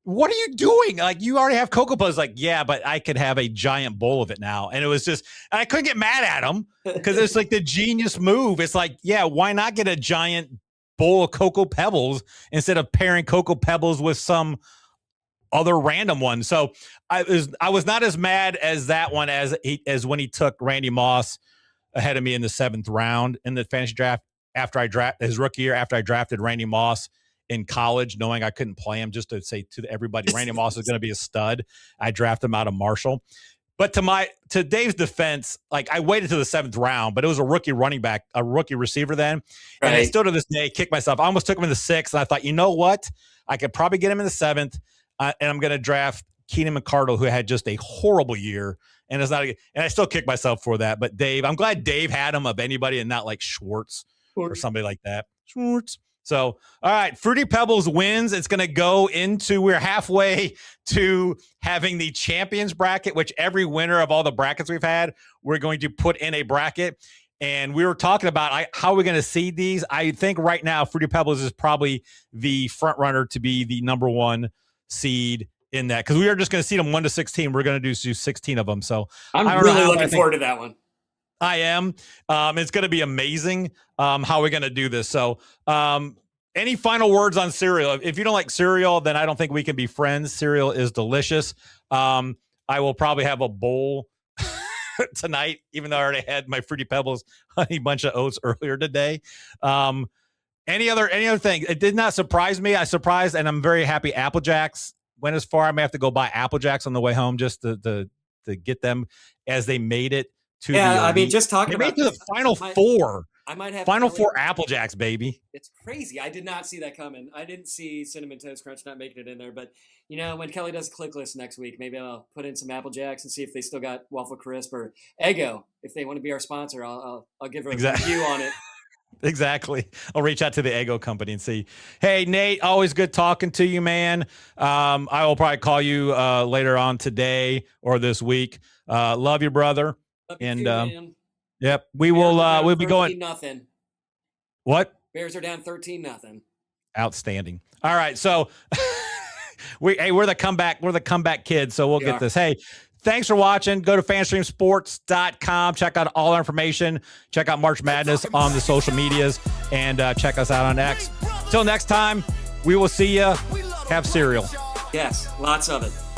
What are you doing? Like, you already have Cocoa Pebbles. Like, yeah, but I could have a giant bowl of it now. And it was just, I couldn't get mad at him because it's like the genius move. It's like, yeah, why not get a giant bowl of Cocoa Pebbles instead of pairing Cocoa Pebbles with some other random one? So I was not as mad as that one as when he took Randy Moss ahead of me in the 7th round in the fantasy draft his rookie year, after I drafted Randy Moss in college, knowing I couldn't play him, just to say to everybody, Randy Moss is going to be a stud. I drafted him out of Marshall. But to Dave's defense, like, I waited to the 7th round, but it was a rookie running back, a rookie receiver then. Right. And I still to this day kick myself. I almost took him in the 6th, and I thought, you know what? I could probably get him in the 7th, and I'm going to draft Keenan McCardle, who had just a horrible year. And and I still kick myself for that. But Dave, I'm glad Dave had him of anybody and not like Schwartz or somebody like that. Schwartz. So, all right, Fruity Pebbles wins. It's going to go we're halfway to having the champions bracket, which every winner of all the brackets we've had, we're going to put in a bracket. And we were talking about how we're going to seed these. I think right now, Fruity Pebbles is probably the front runner to be the number 1 seed in that, because we are just going to seed them 1 to 16. We're going to do 16 of them. So I'm really looking forward to that one. I am. It's going to be amazing how we're going to do this. So any final words on cereal? If you don't like cereal, then I don't think we can be friends. Cereal is delicious. I will probably have a bowl tonight, even though I already had my Fruity Pebbles Honey Bunch of Oats earlier today. Any other thing? It did not surprise me. I surprised, and I'm very happy Apple Jacks went as far. I may have to go buy Apple Jacks on the way home just to get them as they made it to the elite. I mean, just talking about to the Final Four. I might have Final Four Apple Jacks, baby. It's crazy. I did not see that coming. I didn't see Cinnamon Toast Crunch not making it in there. But, when Kelly does a click list next week, maybe I'll put in some Apple Jacks and see if they still got Waffle Crisp or Eggo. If they want to be our sponsor, I'll give her a review on it. Exactly. I'll reach out to the Eggo company and see. Hey, Nate, always good talking to you, man. I will probably call you later on today or this week. Love you, brother. Love you too, man. Yep. We'll be going. Nothing. What? Bears are down 13-0. Outstanding. All right. So we're the comeback kids. So we'll get this. Hey, thanks for watching. Go to fanstreamsports.com. Check out all our information. Check out March Madness on the social medias and check us out on X. Till next time, we will see you. Have cereal. Yes. Lots of it.